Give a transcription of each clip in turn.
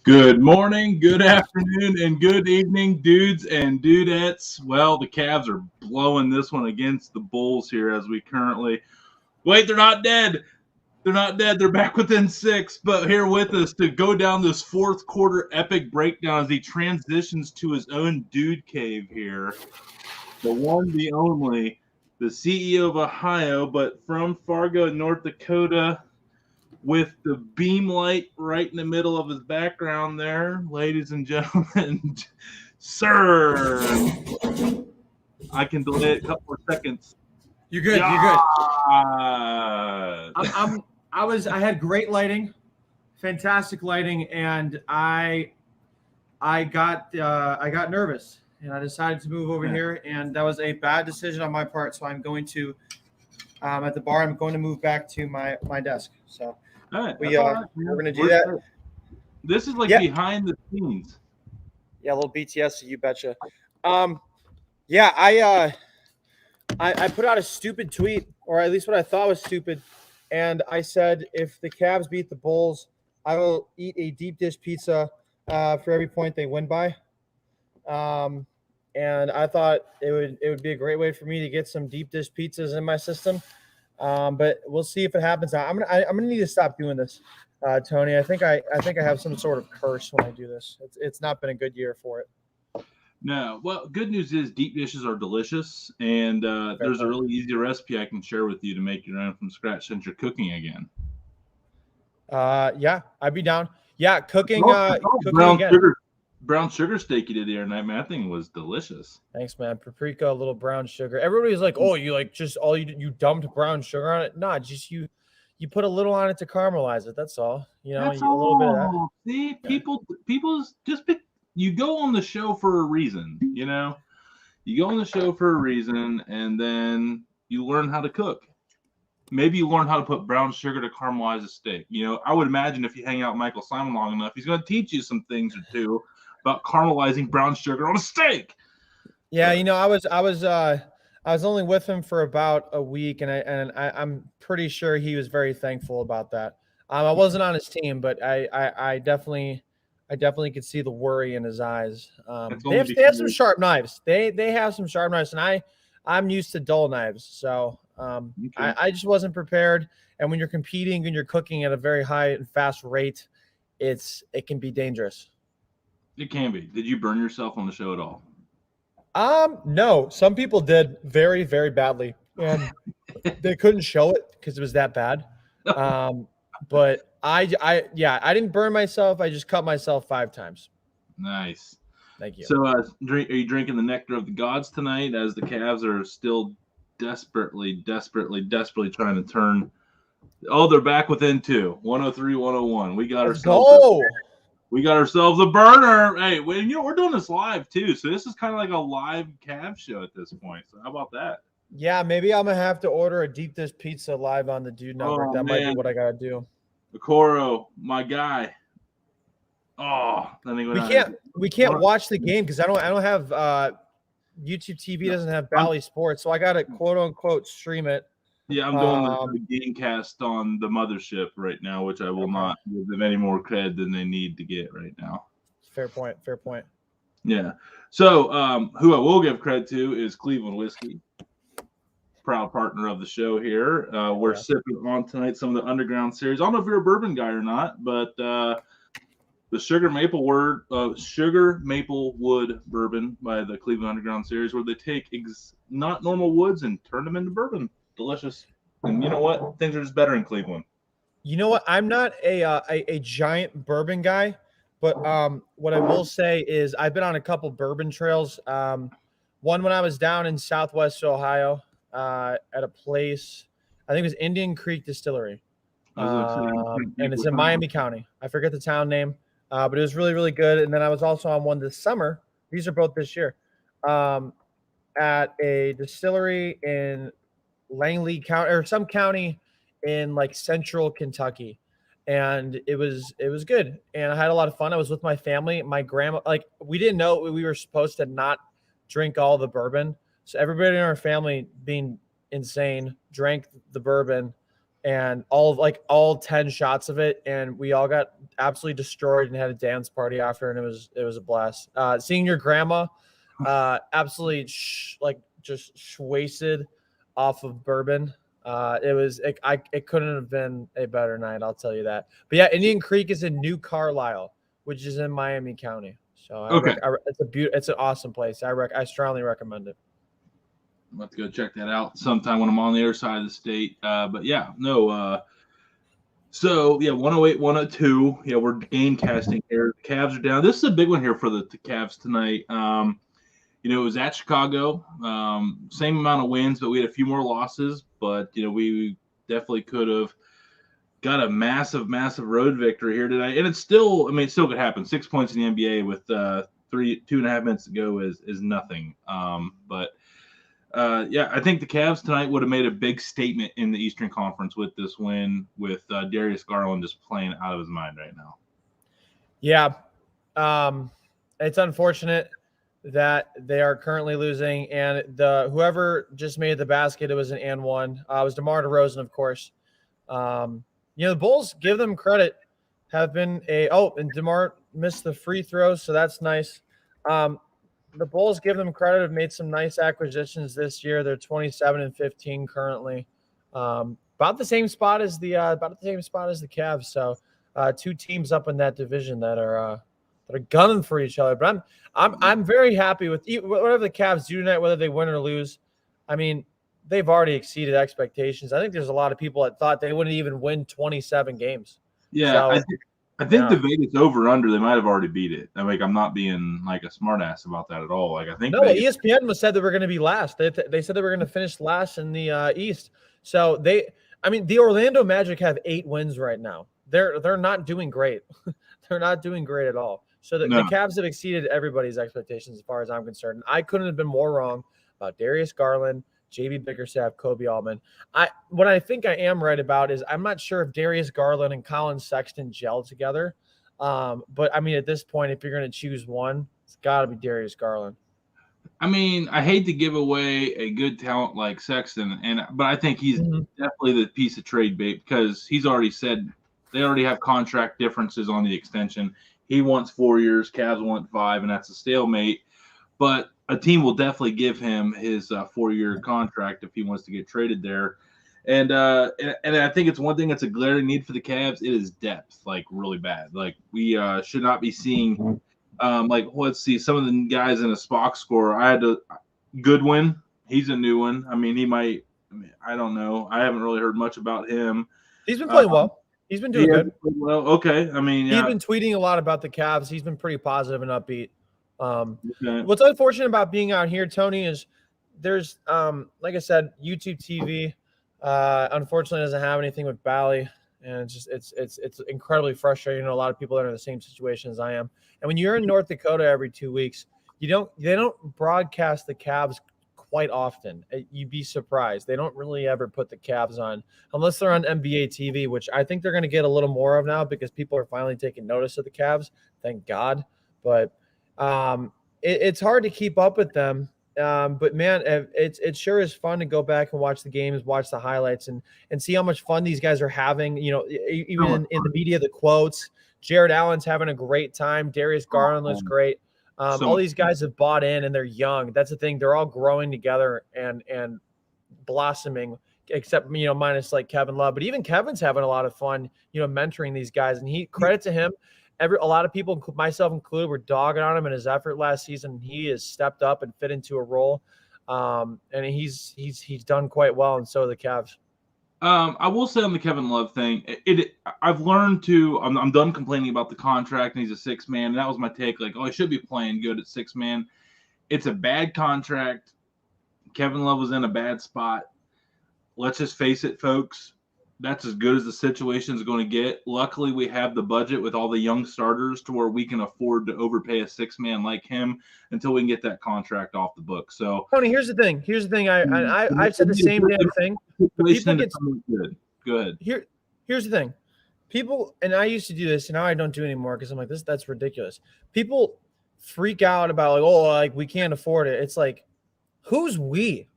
Good morning, good afternoon, and good evening, dudes and dudettes. Well, the Cavs are blowing this one against the Bulls here as we currently. Wait, they're not dead. They're not dead. They're back within six, but here with us to go down this fourth quarter epic breakdown as he transitions to his own dude cave here. The one, the only, the CEO of Ohio, but from Fargo, North Dakota, with the beam light right in the middle of his background there, ladies and gentlemen. Sir, I can delay it a couple of seconds. You're good. Yeah. You're good. I had great lighting, fantastic lighting, and I got nervous and I decided to move over here, and that was a bad decision on my part. So I'm going to at the bar. I'm going to move back to my desk. So Right, we're gonna do that. This is like behind the scenes. Yeah, a little BTS, you betcha. Yeah, I put out a stupid tweet, or at least what I thought was stupid, and I said if the Cavs beat the Bulls, I will eat a deep dish pizza for every point they win by. And I thought it would be a great way for me to get some deep dish pizzas in my system. But we'll see if it happens. I'm gonna need to stop doing this, Tony. I think I have some sort of curse when I do this. It's not been a good year for it. No, well, good news is deep dishes are delicious, and there's a really easy recipe I can share with you to make your own from scratch since you're cooking again. Yeah, I'd be down. Yeah, cooking. Brown sugar steak you did the other night, man. That thing was delicious. Thanks, man. Paprika, a little brown sugar. Everybody's like, "Oh, you like just all you dumped brown sugar on it?" Nah, just you put a little on it to caramelize it. That's all. You know, That's a little bit of that. See, people's just you go on the show for a reason. You know, you go on the show for a reason, and then you learn how to cook. Maybe you learn how to put brown sugar to caramelize a steak. You know, I would imagine if you hang out with Michael Simon long enough, he's going to teach you some things or two about caramelizing brown sugar on a steak. Yeah, you know, I was only with him for about a week, and I'm pretty sure he was very thankful about that. I wasn't on his team, but I definitely could see the worry in his eyes. They have some sharp knives. They have some sharp knives, and I'm used to dull knives, so I just wasn't prepared. And when you're competing and you're cooking at a very high and fast rate, it can be dangerous. It can be. Did you burn yourself on the show at all? No. Some people did very, very badly, and they couldn't show it because it was that bad. But I didn't burn myself. I just cut myself 5 times. Nice. Thank you. So, are you drinking the nectar of the gods tonight as the Cavs are still desperately trying to turn? Oh, they're back within 2. 103-101. We got ourselves a burner. Hey, you know, we're doing this live too, so this is kind of like a live Cavs show at this point. So how about that? Yeah, maybe I'm gonna have to order a deep dish pizza live on the Dude Network. That might be what I gotta do. Okoro, my guy. Oh, we can't watch the game because I don't have YouTube TV doesn't have Bally Sports, so I gotta quote unquote stream it. Yeah, I'm doing the game cast on the mothership right now, which I will not give them any more cred than they need to get right now. Fair point. Yeah. So who I will give cred to is Cleveland Whiskey, proud partner of the show here. We're sipping on tonight some of the Underground Series. I don't know if you're a bourbon guy or not, but the Sugar Maple Wood bourbon by the Cleveland Underground Series, where they take not normal woods and turn them into bourbon. Delicious. And you know what? Things are just better in Cleveland. You know what? I'm not a giant bourbon guy, but what I will say is I've been on a couple bourbon trails. One when I was down in Southwest Ohio at a place, I think it was Indian Creek Distillery, and it's in Miami County. I forget the town name, but it was really, really good. And then I was also on one this summer. These are both this year, at a distillery in Langley County or some county in like central Kentucky, and it was good, and I had a lot of fun. I was with my family. My grandma, like, we didn't know we were supposed to not drink all the bourbon, so everybody in our family, being insane, drank the bourbon, and all 10 shots of it, and we all got absolutely destroyed and had a dance party after, and it was a blast. Seeing your grandma absolutely just wasted off of bourbon. It couldn't have been a better night, I'll tell you that. But yeah, Indian Creek is in New Carlisle, which is in Miami County. So it's an awesome place. I strongly recommend it. I'm about to go check that out sometime when I'm on the other side of the state. But yeah, no. So yeah, 108, 102. Yeah, we're game casting here. The Cavs are down. This is a big one here for the Cavs tonight. It was at Chicago. Same amount of wins, but we had a few more losses. But we definitely could have got a massive, massive road victory here tonight. And it still could happen. 6 points in the NBA with 2.5 minutes to go is nothing. I think the Cavs tonight would have made a big statement in the Eastern Conference with this win, with Darius Garland just playing out of his mind right now. Yeah. It's unfortunate that they are currently losing, and whoever just made the basket, it was an and one. It was DeMar DeRozan, of course. The Bulls, give them credit, have been and DeMar missed the free throw, so that's nice. The Bulls, give them credit, have made some nice acquisitions this year. They're 27-15 currently, about the same spot as the Cavs. So, two teams up in that division that are gunning for each other. But I'm very happy with whatever the Cavs do tonight, whether they win or lose. I mean, they've already exceeded expectations. I think there's a lot of people that thought they wouldn't even win 27 games. Yeah, so, I think the Vegas over/under, they might have already beat it. I'm not being like a smartass about that at all. I think ESPN said they were going to be last. They said they were going to finish last in the East. So the Orlando Magic have 8 wins right now. They're not doing great. They're not doing great at all. So the Cavs have exceeded everybody's expectations as far as I'm concerned. I couldn't have been more wrong about Darius Garland, J.B. Bickerstaff, Kobe Altman. What I think I am right about is I'm not sure if Darius Garland and Colin Sexton gel together. But at this point, if you're going to choose one, it's got to be Darius Garland. I hate to give away a good talent like Sexton, but I think he's definitely the piece of trade bait, because he's already said they already have contract differences on the extension. He wants 4 years, Cavs want 5, and that's a stalemate. But a team will definitely give him his 4-year contract if he wants to get traded there. And I think it's one thing that's a glaring need for the Cavs. It is depth, really bad. We should not be seeing let's see, some of the guys in a Spock score. I had Goodwin. He's a new one. He might. I don't know. I haven't really heard much about him. He's been playing well. He's been doing good. Well, okay. He's been tweeting a lot about the Cavs. He's been pretty positive and upbeat. What's unfortunate about being out here, Tony, is there's like I said, YouTube TV unfortunately doesn't have anything with Bally, and it's incredibly frustrating. A lot of people that are in the same situation as I am. And when you're in North Dakota every 2 weeks, they don't broadcast the Cavs quite often. You'd be surprised. They don't really ever put the Cavs on unless they're on NBA TV, which I think they're going to get a little more of now because people are finally taking notice of the Cavs. Thank God. But it's hard to keep up with them. But man, it sure is fun to go back and watch the games, watch the highlights, and see how much fun these guys are having. Even in the media, the quotes. Jared Allen's having a great time. Darius Garland looks great. All these guys have bought in, and they're young. That's the thing. They're all growing together and blossoming, except minus Kevin Love. But even Kevin's having a lot of fun, mentoring these guys. And credit to him. A lot of people, myself included, were dogging on him in his effort last season. He has stepped up and fit into a role, and he's done quite well. And so are the Cavs. I will say on the Kevin Love thing, I've learned to. I'm done complaining about the contract, and he's a 6-man. And that was my take. He should be playing good at 6-man. It's a bad contract. Kevin Love was in a bad spot. Let's just face it, folks. That's as good as the situation is going to get. Luckily, we have the budget with all the young starters to where we can afford to overpay a 6-man like him until we can get that contract off the book. So, Tony, here's the thing. I've said the same damn thing. Good. Go ahead. Here's the thing. People, and I used to do this, and now I don't do it anymore because I'm like, that's ridiculous. People freak out about we can't afford it. It's who's we?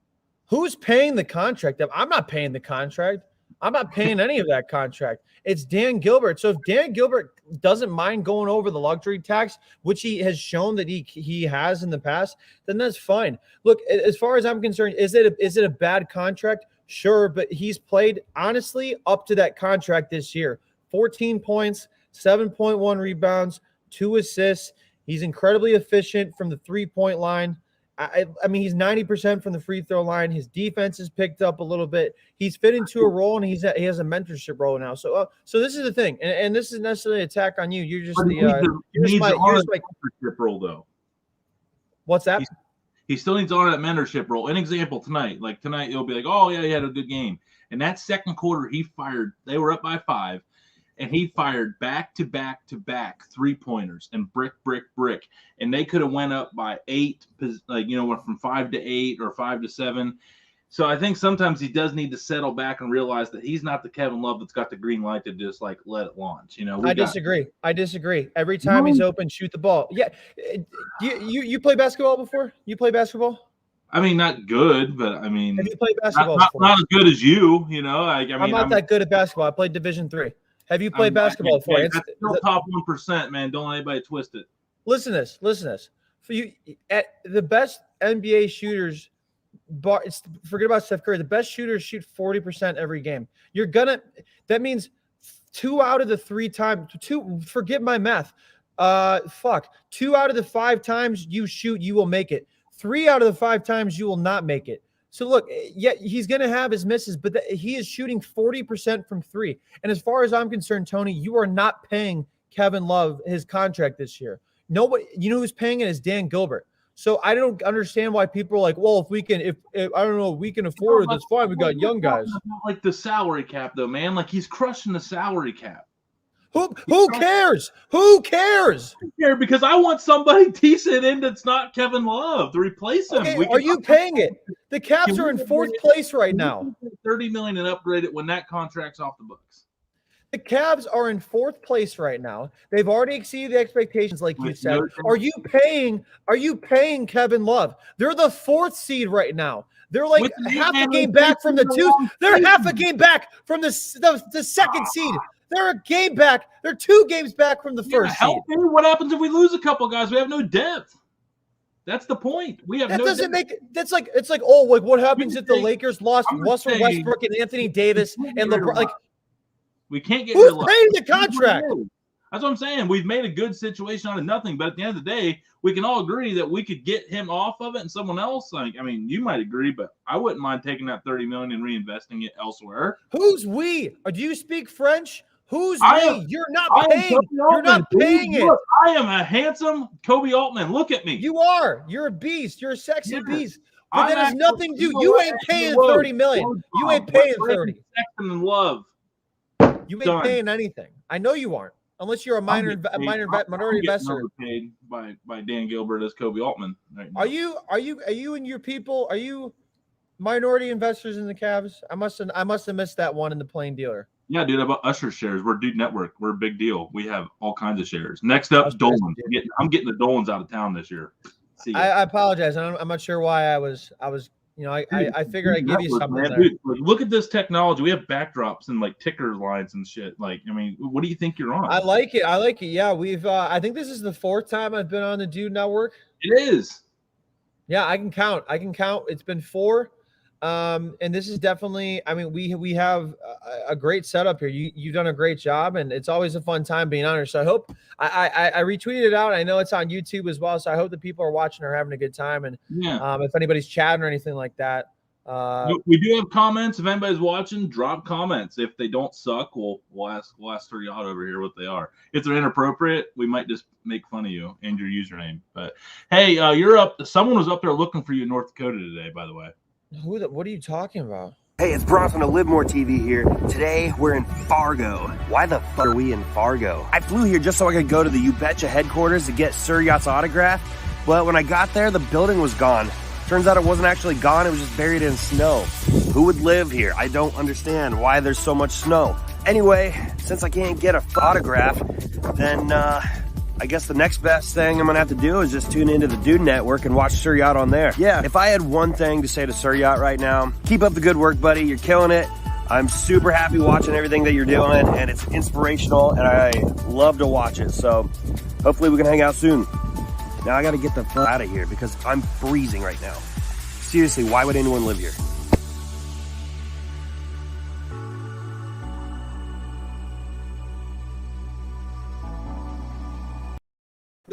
Who's paying the contract? I'm not paying the contract. I'm not paying any of that contract. It's Dan Gilbert. So if Dan Gilbert doesn't mind going over the luxury tax, which he has shown that he has in the past, then that's fine. Look, as far as I'm concerned, is it a bad contract? Sure, but he's played honestly up to that contract this year. 14 points, 7.1 rebounds, 2 assists. He's incredibly efficient from the 3-point line. I mean, he's 90% from the free throw line. His defense has picked up a little bit. He's fit into a role, and he has a mentorship role now. So, so this is the thing, and this isn't necessarily an attack on you. You're just mentorship role, though. What's that? He still needs on that mentorship role. An example tonight, like tonight, it'll be like, oh yeah, he had a good game. And that second quarter, he fired. They were up by 5. And he fired back to back 3-pointers and brick. And they could have went up by 8, like, went from 5 to 8 or 5 to 7. So I think sometimes he does need to settle back and realize that he's not the Kevin Love that's got the green light to just like let it launch. I disagree. Every time he's open, shoot the ball. Yeah. You play basketball before? You play basketball? I mean, not good, but I mean, have you played basketball not as good as you, I'm not that good at basketball. I played Division III. Have you played basketball before? That's still top 1%, man. Don't let anybody twist it. Listen to this. For you, at the best NBA shooters, forget about Steph Curry. The best shooters shoot 40% every game. That means 2 out of the 3 times. Forget my math. 2 out of the 5 times you shoot, you will make it. 3 out of the 5 times you will not make it. So look, yeah, he's going to have his misses, but he is shooting 40% from 3. And as far as I'm concerned, Tony, you are not paying Kevin Love his contract this year. Nobody, who's paying it is Dan Gilbert. So I don't understand why people are like, well, if we can afford it, that's fine. We got young guys. Like the salary cap, though, man. Like he's crushing the salary cap. Who cares? Who cares? I care because I want somebody decent in that's not Kevin Love to replace him. Okay, are you paying it? The Caps are in 4th place right now. $30 million and upgrade it when that contract's off the books. The Cavs are in 4th place right now. They've already exceeded the expectations, like you said. Are you paying Kevin Love? They're the 4th seed right now. They're like half a game back from the 2. They're half a game back from the 2nd seed. They're a game back. They're 2 games back from the 1st seed. What happens if we lose a couple guys? We have no depth. That's the point. We have no doesn't depth. It's like what happens if the Lakers lost Russell Westbrook and Anthony Davis and LeBron? Like, we can't get who's paying the contract? That's what I'm saying. We've made a good situation out of nothing, but at the end of the day, we can all agree that we could get him off of it and someone else. Like, I mean, you might agree, but I wouldn't mind taking that $30 million and reinvesting it elsewhere. Who's we? Do you speak French? Who's we? You're not paying. You're not paying it. Look, I am a handsome Kobe Altman. Look at me. You are. You're a beast. You're a sexy beast. But that has nothing to do. You ain't paying $30 million. You ain't paying 30. Sexton and Love. You ain't paying anything. I know you aren't, unless you're a minority investor. Paid by Dan Gilbert as Kobe Altman. Right now. Are you and your people? Are you minority investors in the Cavs? I must have missed that one in the Plain Dealer. Yeah, dude, about Usher shares. We're Dude Network. We're a big deal. We have all kinds of shares. Next up, Dolan. I'm getting the Dolans out of town this year. I apologize. I'm not sure why I was. I figured I'd give you something there. Dude, look at this technology. We have backdrops and like ticker lines and shit. Like, I mean, what do you think you're on? I like it. Yeah, we've. I think this is the 4th time I've been on the Dude Network. It is. Yeah, I can count. It's been 4. And this is definitely, I mean, we have a great setup here. You've done a great job, and it's always a fun time being on here. So I hope I retweeted it out. I know it's on YouTube as well. So I hope the people are watching are having a good time. And if anybody's chatting or anything like that, we do have comments. If anybody's watching, drop comments. If they don't suck, we'll ask Sir Yacht over here what they are. If they're inappropriate, we might just make fun of you and your username. But hey, you're up. Someone was up there looking for you in North Dakota today, by the way. What are you talking about? Hey, it's Bronson of Live More TV here. Today, we're in Fargo. Why the fuck are we in Fargo? I flew here just so I could go to the You Betcha headquarters to get Sir Yacht's autograph, but when I got there, the building was gone. Turns out it wasn't actually gone, it was just buried in snow. Who would live here? I don't understand why there's so much snow. Anyway, since I can't get a autograph, then, I guess the next best thing I'm going to have to do is just tune into the Dude Network and watch Sir Yacht on there. Yeah, if I had one thing to say to Sir Yacht right now, keep up the good work, buddy. You're killing it. I'm super happy watching everything that you're doing, and it's inspirational, and I love to watch it. So hopefully we can hang out soon. Now I got to get the fuck out of here because I'm freezing right now. Seriously, why would anyone live here?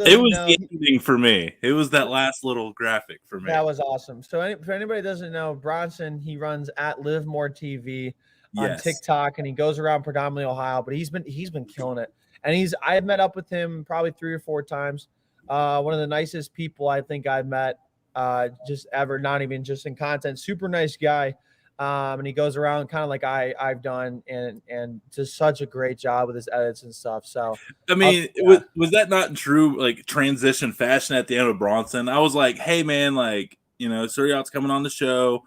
It was the ending for me. It was that last little graphic for me. That was awesome. So for anybody that doesn't know, Bronson, he runs at Live More TV on TikTok, and he goes around predominantly Ohio, but he's been killing it. And I've met up with him probably 3 or 4 times. One of the nicest people I think I've met just ever, not even just in content. Super nice guy. And he goes around kind of like I've done and does such a great job with his edits and stuff. So I mean, was that not true like transition fashion at the end of Bronson? I was like, hey man, like, you know, Sir Yacht's coming on the show.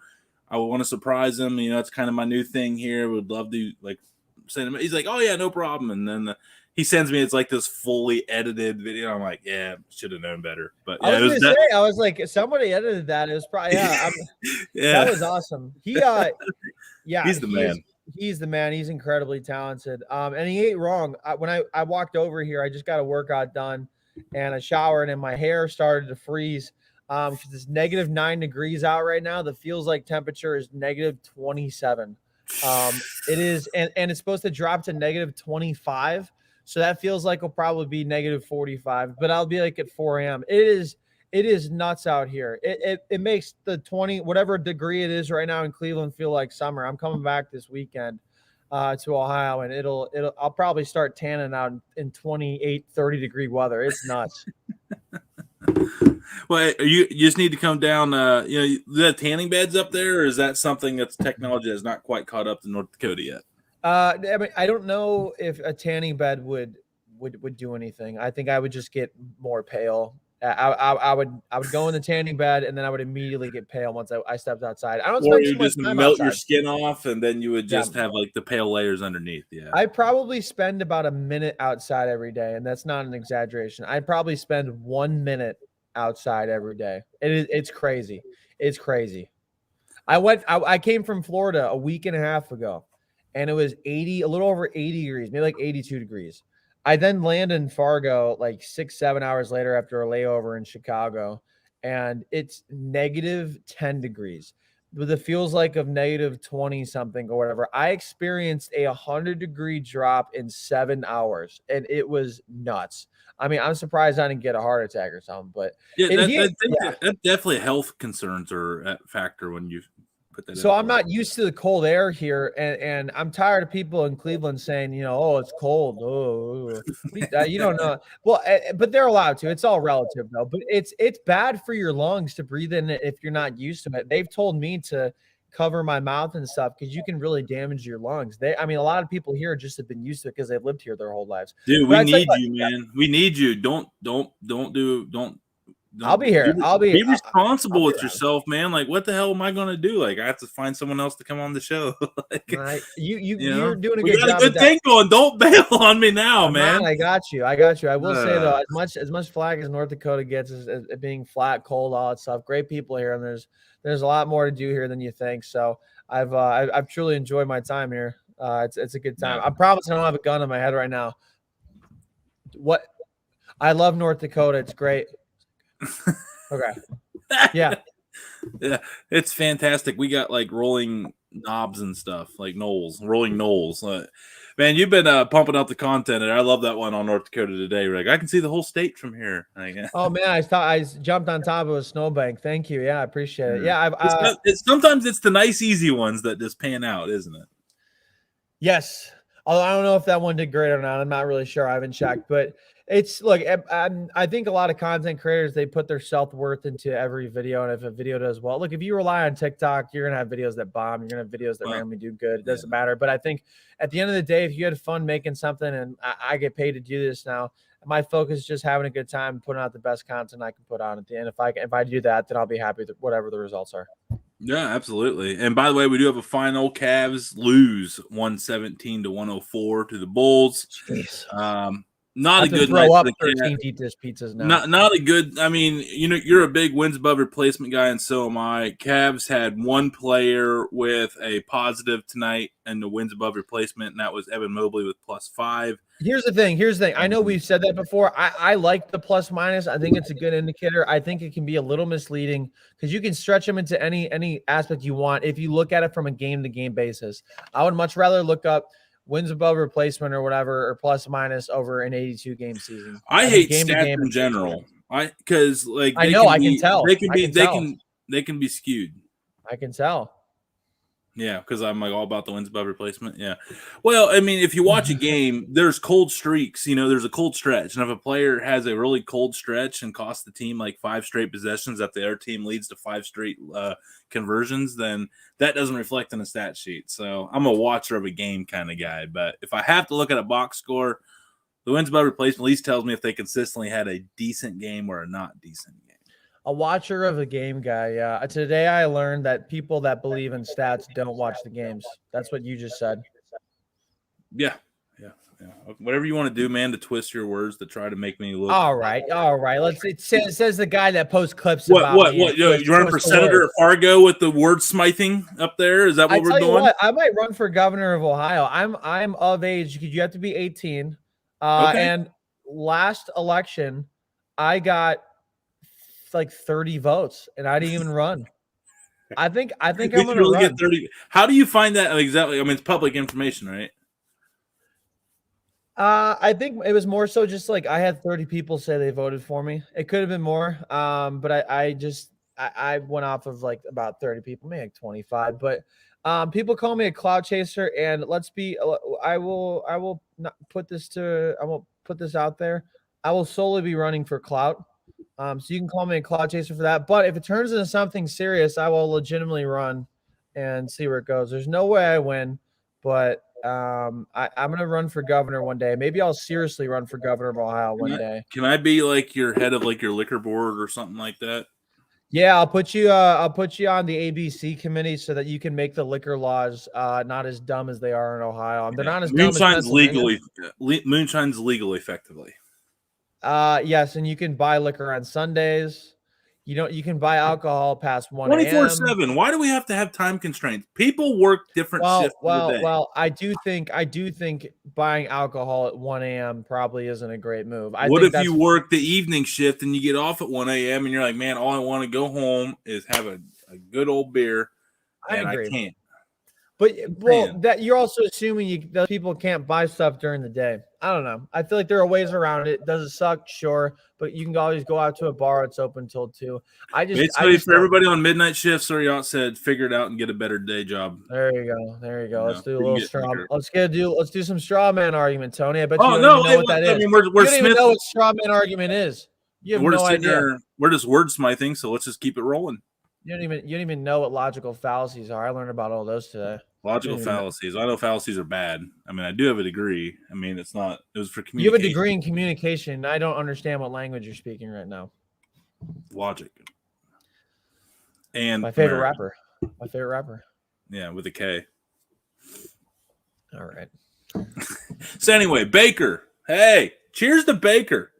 I want to surprise him. You know, it's kind of my new thing here. Would love to like send him. He's like, oh yeah, no problem. And then he sends me, it's like this fully edited video. I'm like, yeah, should have known better. But yeah, I was like, somebody edited that. It was probably that was awesome. He's the man. He's the man. He's incredibly talented. And he ain't wrong. When I walked over here, I just got a workout done and I showered, and my hair started to freeze. Because it's -9 degrees out right now. The feels like temperature is -27. It is, and it's supposed to drop to -25. So that feels like it'll probably be -45, but I'll be like at 4 a.m. It is nuts out here. It makes the 20 whatever degree it is right now in Cleveland feel like summer. I'm coming back this weekend to Ohio, and I'll probably start tanning out in 28, 30 degree weather. It's nuts. Well, you just need to come down. You know, the tanning beds up there, or is that something that's technology has not quite caught up to North Dakota yet? I mean, I don't know if a tanning bed would do anything. I think I would just get more pale. I would go in the tanning bed, and then I would immediately get pale once I stepped outside. I don't. Or you just melt your skin off, and then you would just have like the pale layers underneath. Yeah, I probably spend about a minute outside every day, and that's not an exaggeration. I probably spend 1 minute outside every day. It's crazy. It's crazy. I came from Florida a week and a half ago, and it was a little over 80 degrees, maybe like 82 degrees. I then landed in Fargo like 6-7 hours later after a layover in Chicago, and it's -10 degrees with it feels like of -20 something or whatever. I experienced a 100-degree drop in 7 hours, and it was nuts. I mean, I'm surprised I didn't get a heart attack or something, but that definitely health concerns are a factor when you put that. So I'm not used to the cold air here, and I'm tired of people in Cleveland saying, you know, oh, it's cold. Oh, you don't know. Well, but they're allowed to. It's all relative though. But it's bad for your lungs to breathe in it if you're not used to it. They've told me to cover my mouth and stuff because you can really damage your lungs. I mean, a lot of people here just have been used to it because they've lived here their whole lives. Dude, we need you, man. We need you. Don't. I'll be here. Be responsible with yourself, man. Like, what the hell am I going to do? Like, I have to find someone else to come on the show. Like, you're doing a good job. Got a good thing going. Don't bail on me now, man. I got you. I will say though, as much flack as North Dakota gets as being flat, cold, all that stuff. Great people here, and there's a lot more to do here than you think. So I've truly enjoyed my time here. It's a good time. I promise I don't have a gun on my head right now. I love North Dakota. It's great. Okay. Yeah, it's fantastic. We got like rolling knobs and stuff, like rolling knolls. Man, you've been pumping up the content, and I love that one on North Dakota today. Like, I can see the whole state from here. Oh man, I thought I jumped on top of a snowbank. Thank you. Yeah, I appreciate it. Yeah, sometimes it's the nice, easy ones that just pan out, isn't it? Yes. Although I don't know if that one did great or not. I'm not really sure. I haven't checked, but I think a lot of content creators, they put their self-worth into every video. And if a video does well, look, if you rely on TikTok, you're going to have videos that bomb. You're going to have videos that randomly do good. It doesn't matter. But I think at the end of the day, if you had fun making something, and I get paid to do this now, my focus is just having a good time, putting out the best content I can put on at the end. If I do that, then I'll be happy with whatever the results are. Yeah, absolutely. And by the way, we do have a final. Cavs lose 117-104 to the Bulls. Not I a have to good throw night up for the 13 Cavs. deep dish pizzas now. Not a good. I mean, you're a big wins above replacement guy, and so am I. Cavs had one player with a positive tonight, and the wins above replacement, and that was Evan Mobley with +5. Here's the thing. I know we've said that before. I like the plus minus. I think it's a good indicator. I think it can be a little misleading because you can stretch them into any aspect you want if you look at it from a game-to-game basis. I would much rather look up wins above replacement or whatever or plus minus over an 82 game season. I think hate stats in general. Because like I they know, can I can be, tell. they can I be, can they tell. can they can be skewed. I can tell. Yeah, because I'm like all about the wins above replacement. Yeah. Well, I mean, if you watch a game, there's cold streaks. There's a cold stretch. And if a player has a really cold stretch and costs the team like 5 straight possessions that the other team leads to 5 straight conversions, then that doesn't reflect on the stat sheet. So I'm a watcher of a game kind of guy. But if I have to look at a box score, the wins above replacement at least tells me if they consistently had a decent game or a not decent game. A watcher of a game guy, yeah. Today I learned that people that believe in stats don't watch the games. That's what you just said. Yeah. Whatever you want to do, man, to twist your words to try to make me look. All right. It says the guy that posts clips What? about me. You running for senator at Fargo with the word smithing up there? Is that what we're doing? I might run for governor of Ohio. I'm of age because you have to be 18. Okay. And last election, I got like 30 votes, and I didn't even run. I think I'm going to run. Get 30. How do you find that exactly? I mean, it's public information, right? I think it was more so just like I had 30 people say they voted for me. It could have been more. But I went off of like about 30 people, maybe like 25. But people call me a cloud chaser, and I will not put this out there. I will solely be running for clout. So you can call me a cloud chaser for that. But if it turns into something serious, I will legitimately run and see where it goes. There's no way I win, but I'm going to run for governor one day. Maybe I'll seriously run for governor of Ohio one day. Can I be like your head of like your liquor board or something like that? Yeah, I'll put you on the ABC committee so that you can make the liquor laws not as dumb as they are in Ohio. They're not as dumb as Pennsylvania. Moonshine's legal effectively. Yes, and you can buy liquor on Sundays. You can buy alcohol past 1 a.m. 24/7. Why do we have to have time constraints? People work different shifts of the day. Well, I do think buying alcohol at 1 a.m. probably isn't a great move. What if you work the evening shift and you get off at 1 a.m. and you're like, man, all I want to go home is have a good old beer, and I can't. But that you're also assuming those people can't buy stuff during the day. I don't know. I feel like there are ways around it. Does it suck? Sure, but you can always go out to a bar. It's open till 2. For everybody on midnight shifts, or Yacht said, figure it out and get a better day job. There you go. Let's do a little straw. Let's do some straw man argument, Tony. I bet you don't even know what that is. I mean, you don't even know what straw man argument is. You have no idea. We're just wordsmithing, so let's just keep it rolling. You don't even know what logical fallacies are. I learned about all those today. Logical fallacies. I know fallacies are bad. I mean, I do have a degree. I mean, it was for communication. You have a degree in communication. I don't understand what language you're speaking right now. Logic. And my favorite rapper. Yeah, with a K. All right. So anyway, Baker. Hey, cheers to Baker.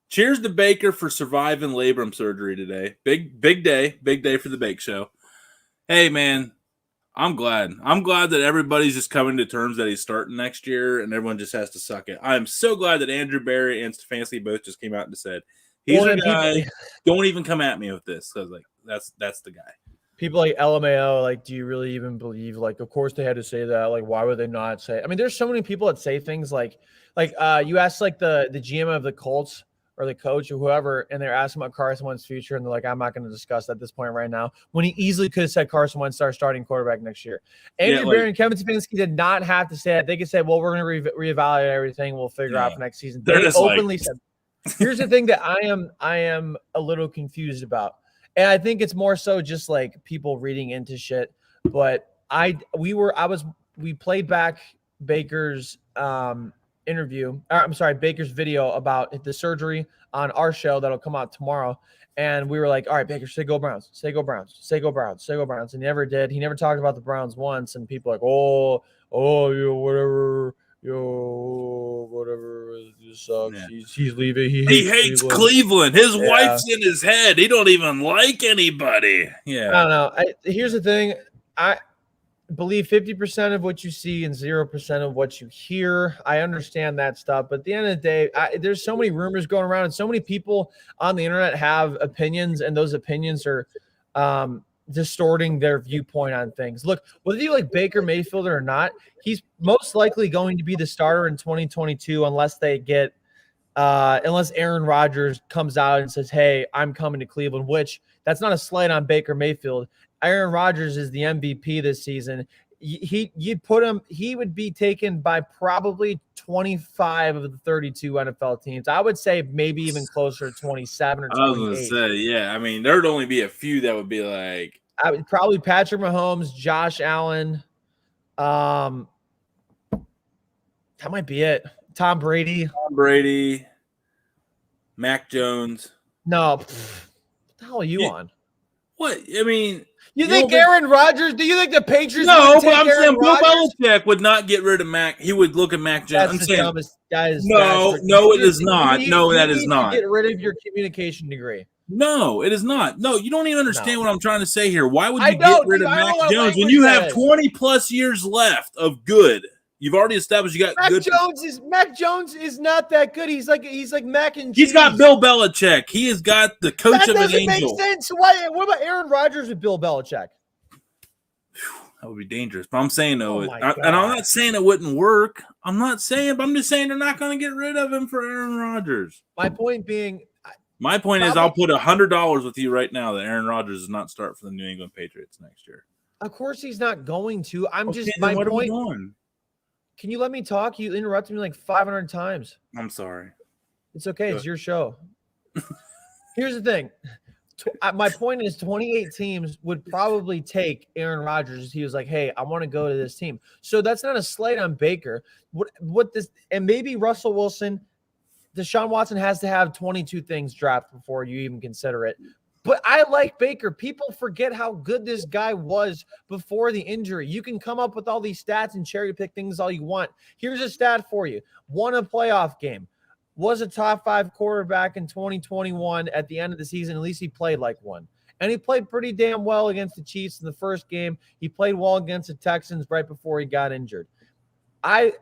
Cheers to Baker for surviving labrum surgery today. Big day for the Bake Show. Hey, man, I'm glad. I'm glad that everybody's just coming to terms that he's starting next year, and everyone just has to suck it. I'm so glad that Andrew Barry and Stefanski both just came out and said, he's a guy. Don't even come at me with this. So I was like, that's the guy. People like LMAO, like, do you really even believe? Like, of course they had to say that. Like, why would they not say? I mean, there's so many people that say things like you ask like the GM of the Colts or the coach or whoever, and they're asking about Carson Wentz's future, and they're like, I'm not going to discuss that at this point right now, when he easily could have said Carson Wentz our starting quarterback next year. Andrew Barry and Kevin Stefanski did not have to say it. They could say, well, we're going to reevaluate everything. We'll figure out for next season. They openly said. Here's the thing that I am a little confused about. And I think it's more so just like people reading into shit. But we played back Baker's Baker's video about the surgery on our show that'll come out tomorrow. And we were like, all right, Baker, say go Browns, say go Browns, say go Browns, say go Browns. And he never did. He never talked about the Browns once. And people are like, oh, yeah, whatever. yo, whatever, this sucks. Yeah. He's leaving. He hates Cleveland. His Yeah. wife's in his head. He don't even like anybody. Yeah. I don't know. Here's the thing. I believe 50% of what you see and 0% of what you hear. I understand that stuff, but at the end of the day, there's so many rumors going around, and so many people on the internet have opinions, and those opinions are distorting their viewpoint on things. Look, whether you like Baker Mayfield or not, he's most likely going to be the starter in 2022 unless Aaron Rodgers comes out and says, "Hey, I'm coming to Cleveland," which that's not a slight on Baker Mayfield. Aaron Rodgers is the MVP this season. You'd put him, he would be taken by probably 25 of the 32 NFL teams. I would say maybe even closer to 27 or 28. I was going to say, yeah. I mean, there'd only be a few that would be like. I would probably Patrick Mahomes, Josh Allen. That might be it. Tom Brady, Mac Jones. No, what the hell are you on? What? I mean, you think Aaron Rodgers? Do you think the Patriots? No, but I'm saying Bill Belichick would not get rid of Mac. He would look at Mac Jones. That's the dumbest guy. No, it is not. No, that is not. Get rid of your communication degree. No, it is not. No, you don't even understand what I'm trying to say here. Why would you get rid of Mac Jones when you have 20 plus years left of good? You've already established you got good. Mac Jones is not that good. He's like mac and cheese. He's got Bill Belichick. He has got the coach of an angel. That doesn't make sense. What about Aaron Rodgers with Bill Belichick? That would be dangerous. But I'm saying though, and I'm not saying it wouldn't work. I'm not saying, but I'm just saying they're not going to get rid of him for Aaron Rodgers. My point being, is I'll put $100 with you right now that Aaron Rodgers does not start for the New England Patriots next year. Of course, he's not going to. My point. Can you let me talk? You interrupted me like 500 times. I'm sorry. It's okay. It's your show. Here's the thing. My point is 28 teams would probably take Aaron Rodgers if he was like, hey, I want to go to this team. So that's not a slight on Baker. And maybe Russell Wilson, Deshaun Watson has to have 22 things dropped before you even consider it. But I like Baker. People forget how good this guy was before the injury. You can come up with all these stats and cherry pick things all you want. Here's a stat for you. Won a playoff game. Was a top 5 quarterback in 2021 at the end of the season. At least he played like one. And he played pretty damn well against the Chiefs in the first game. He played well against the Texans right before he got injured. I'm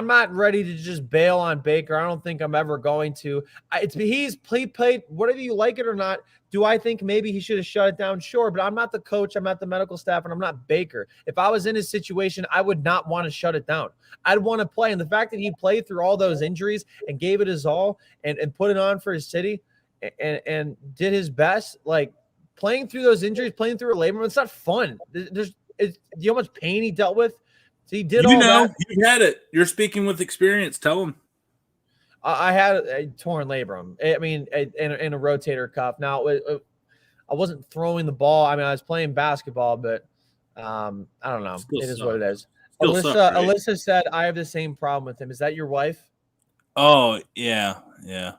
not ready to just bail on Baker. I don't think I'm ever going to. He's played, whether you like it or not. Do I think maybe he should have shut it down? Sure, but I'm not the coach. I'm not the medical staff, and I'm not Baker. If I was in his situation, I would not want to shut it down. I'd want to play. And the fact that he played through all those injuries and gave it his all and put it on for his city and did his best, like playing through those injuries, playing through a labor, it's not fun. Do you know how much pain he dealt with? So he did that. You had it. You're speaking with experience. Tell him. I had a torn labrum. I mean, in a rotator cuff. Now, I wasn't throwing the ball. I mean, I was playing basketball, but I don't know. It is what it is. Alyssa said, I have the same problem with him. Is that your wife? Oh, yeah. Yeah.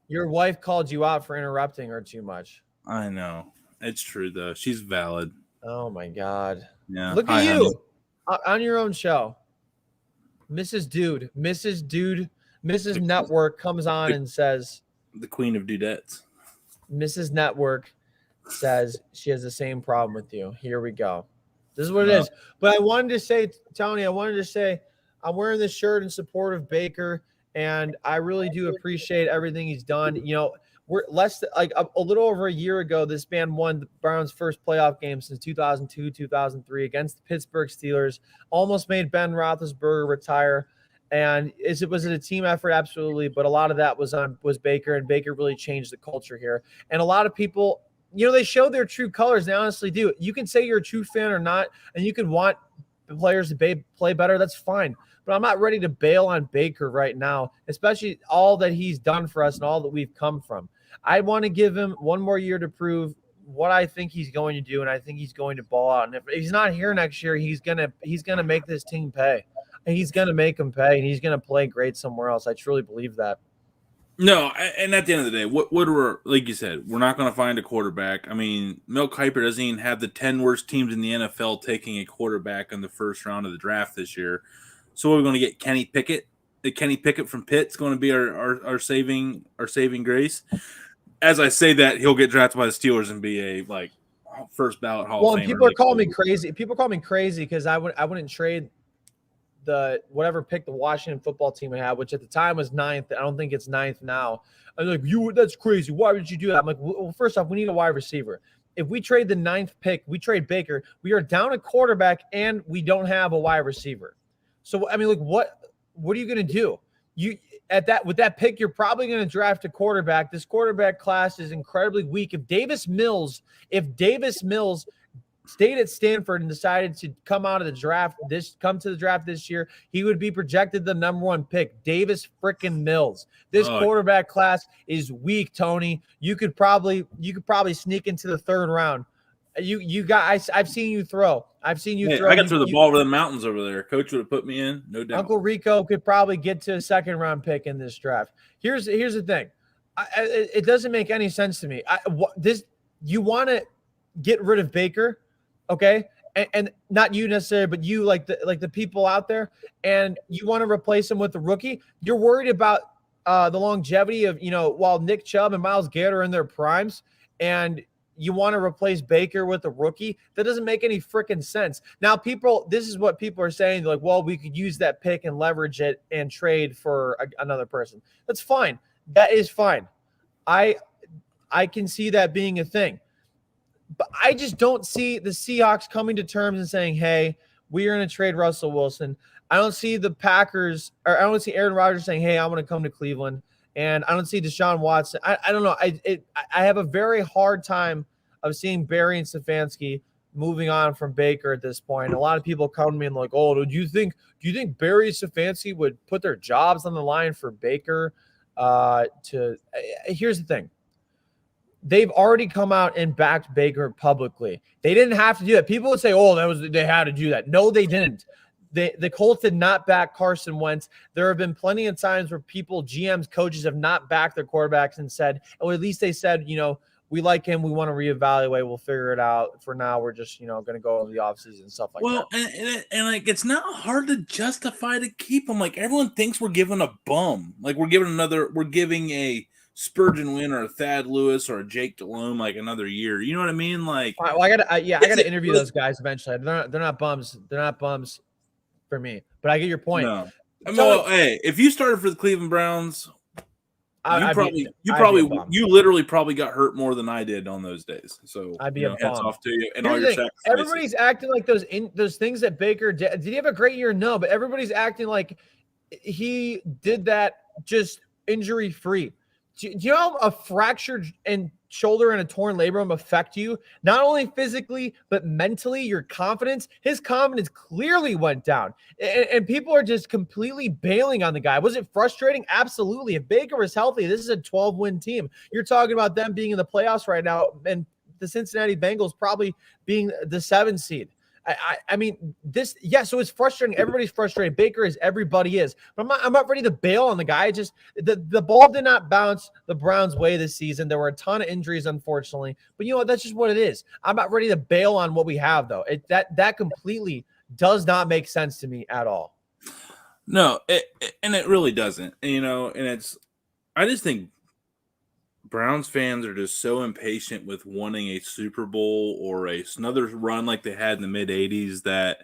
Your wife called you out for interrupting her too much. I know. It's true, though. She's valid. Oh, my God. Yeah. Look at you on your own show. Mrs. Network comes on and says, the queen of dudettes. Mrs. Network says she has the same problem with you. Here we go. This is what it is. But I wanted to say, Tony, I'm wearing this shirt in support of Baker, and I really do appreciate everything he's done. You know, we're a little over a year ago, this man won the Browns' first playoff game since 2002, 2003 against the Pittsburgh Steelers, almost made Ben Roethlisberger retire. And was it a team effort? Absolutely. But a lot of that was Baker, and Baker really changed the culture here. And a lot of people, they show their true colors. They honestly do. You can say you're a true fan or not, and you can want the players to play better. That's fine. But I'm not ready to bail on Baker right now, especially all that he's done for us and all that we've come from. I want to give him one more year to prove what I think he's going to do, and I think he's going to ball out. And if he's not here next year, he's gonna make this team pay. And he's gonna make them pay, and he's gonna play great somewhere else. I truly believe that. No, and at the end of the day, what we're, like you said, we're not going to find a quarterback. I mean, Mel Kiper doesn't even have the 10 worst teams in the NFL taking a quarterback in the first round of the draft this year. So we're going to get Kenny Pickett. Kenny Pickett from Pitt's going to be our saving grace. As I say that, he'll get drafted by the Steelers and be a first ballot Hall of Famer. People are calling me crazy. People call me crazy because I wouldn't trade the whatever pick the Washington football team would have, which at the time was 9th. I don't think it's 9th now. I'm like, that's crazy. Why would you do that? I'm like, well, first off, we need a wide receiver. If we trade the 9th pick, we trade Baker, we are down a quarterback and we don't have a wide receiver. So I mean, like, what are you going to do? With that pick, you're probably going to draft a quarterback. This quarterback class is incredibly weak. If Davis Mills stayed at Stanford and decided to come to the draft this year, he would be projected the number 1 pick. Davis freaking Mills. This quarterback class is weak, Tony. You could probably sneak into the 3rd round. I've seen you throw. I've seen you throw. I can throw the ball over the mountains over there. Coach would have put me in, no doubt. Uncle Rico could probably get to a 2nd round pick in this draft. Here's the thing. It doesn't make any sense to me. You want to get rid of Baker, okay? And not you necessarily, but you like the people out there, and you want to replace him with a rookie. You're worried about the longevity of, while Nick Chubb and Myles Garrett are in their primes, and you want to replace Baker with a rookie. That doesn't make any freaking sense. Now, this is what people are saying. They're like, well, we could use that pick and leverage it and trade for another person. That's fine. That is fine. I can see that being a thing. But I just don't see the Seahawks coming to terms and saying, hey, we are going to trade Russell Wilson. I don't see the Packers, or I don't see Aaron Rodgers saying, hey, I want to come to Cleveland. And I don't see Deshaun Watson. I don't know. I have a very hard time of seeing Barry and Stefanski moving on from Baker at this point. A lot of people come to me and like, oh, do you think Barry and Stefanski would put their jobs on the line for Baker? Here's the thing. They've already come out and backed Baker publicly. They didn't have to do that. People would say, oh, they had to do that. No, they didn't. The Colts did not back Carson Wentz. There have been plenty of times where people, GMs, coaches have not backed their quarterbacks and said, or at least they said, we like him. We want to reevaluate. We'll figure it out. For now, we're just, going to go in the offseason and stuff like that. Well, and like, it's not hard to justify to keep him. Like, everyone thinks we're giving a bum. Like, we're giving a Spurgeon win or a Thad Lewis or a Jake Delhomme like another year. You know what I mean? Like, all right, well, I gotta interview those guys eventually. They're not bums. They're not bums for me. But I get your point. No. Hey, if you started for the Cleveland Browns, you literally probably got hurt more than I did on those days. So I'd be a hats bum. off to you and all your sacrifices. Everybody's acting like those things that Baker did. Did he have a great year? No, but everybody's acting like he did that just injury free. Do you know how a fractured shoulder and a torn labrum affect you? Not only physically, but mentally, your confidence. His confidence clearly went down. And people are just completely bailing on the guy. Was it frustrating? Absolutely. If Baker was healthy, this is a 12-win team. You're talking about them being in the playoffs right now, and the Cincinnati Bengals probably being the 7th seed. I mean, so it's frustrating. Everybody's frustrated. Baker is, everybody is. But I'm not ready to bail on the guy. The ball did not bounce the Browns' way this season. There were a ton of injuries, unfortunately. But you know what? That's just what it is. I'm not ready to bail on what we have, though. That completely does not make sense to me at all. No, it really doesn't. And I just think Browns fans are just so impatient with wanting a Super Bowl or another run like they had in the mid-'80s that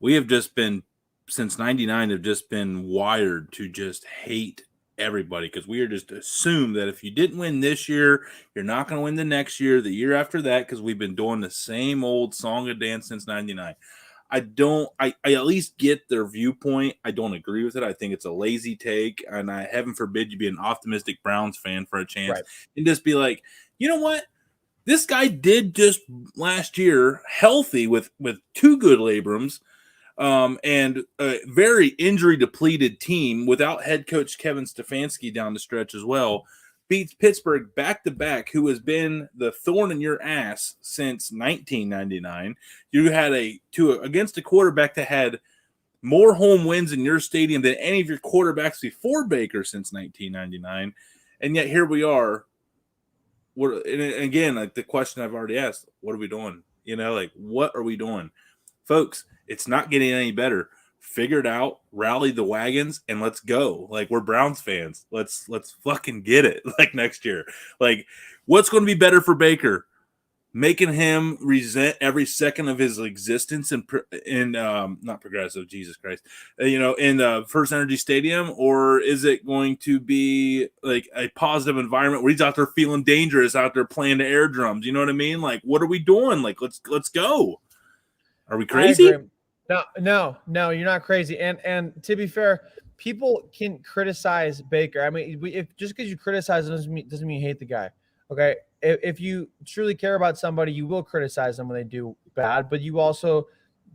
we have just been, since 99, have just been wired to just hate everybody because we are just assumed that if you didn't win this year, you're not going to win the next year, the year after that, because we've been doing the same old song and dance since 99. I at least get their viewpoint. I don't agree with it. I think it's a lazy take, and heaven forbid you be an optimistic Browns fan for a chance and just be like, you know what? This guy did just last year healthy with 2 good labrums and a very injury depleted team without head coach Kevin Stefanski down the stretch as well. Beats Pittsburgh back-to-back, who has been the thorn in your ass since 1999. You had against a quarterback that had more home wins in your stadium than any of your quarterbacks before Baker since 1999. And yet here we are. And again, like the question I've already asked, what are we doing? What are we doing? Folks, it's not getting any better. figure it out, rally the wagons, and let's go. Like, we're Browns fans. Let's fucking get it. Like, next year. Like, what's going to be better for Baker? Making him resent every second of his existence in not Progressive, Jesus Christ, in First Energy Stadium, or is it going to be like a positive environment where he's out there feeling dangerous, out there playing the air drums? You know what I mean? Like, what are we doing? Like, let's go. Are we crazy? No, you're not crazy. And to be fair, people can criticize Baker. I mean, if just because you criticize him doesn't mean you hate the guy. Okay. If you truly care about somebody, you will criticize them when they do bad, but you also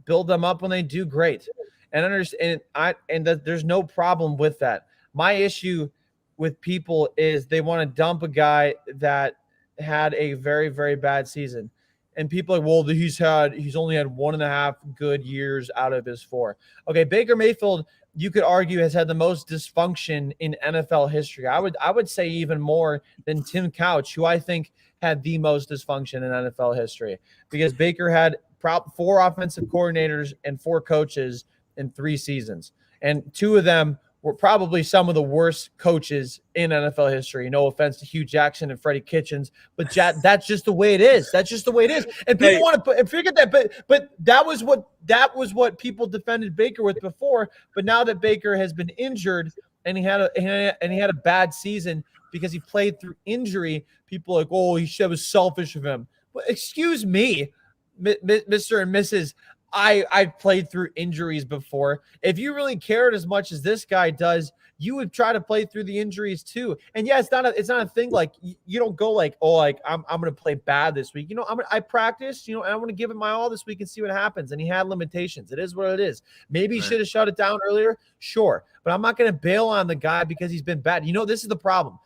build them up when they do great. And understand, there's no problem with that. My issue with people is they want to dump a guy that had a very, very bad season. And people are like, well, he's only had 1.5 good years out of his 4. Okay, Baker Mayfield, you could argue, has had the most dysfunction in NFL history. I would say even more than Tim Couch, who I think had the most dysfunction in NFL history, because Baker had 4 offensive coordinators and 4 coaches in 3 seasons, and 2 of them were probably some of the worst coaches in NFL history. No offense to Hugh Jackson and Freddie Kitchens, but that's just the way it is. That's just the way it is. And people want to forget that, but that was what people defended Baker with before. But now that Baker has been injured and he had a bad season because he played through injury, people are like, oh, it was selfish of him. Well, excuse me, Mr. and Mrs. I've played through injuries before. If you really cared as much as this guy does, you would try to play through the injuries too. And yeah, it's not a thing like you don't go like, oh, like I'm going to play bad this week. I practiced, and I'm going to give it my all this week and see what happens. And he had limitations. It is what it is. Maybe he should have shut it down earlier. Sure. But I'm not going to bail on the guy because he's been bad. This is the problem.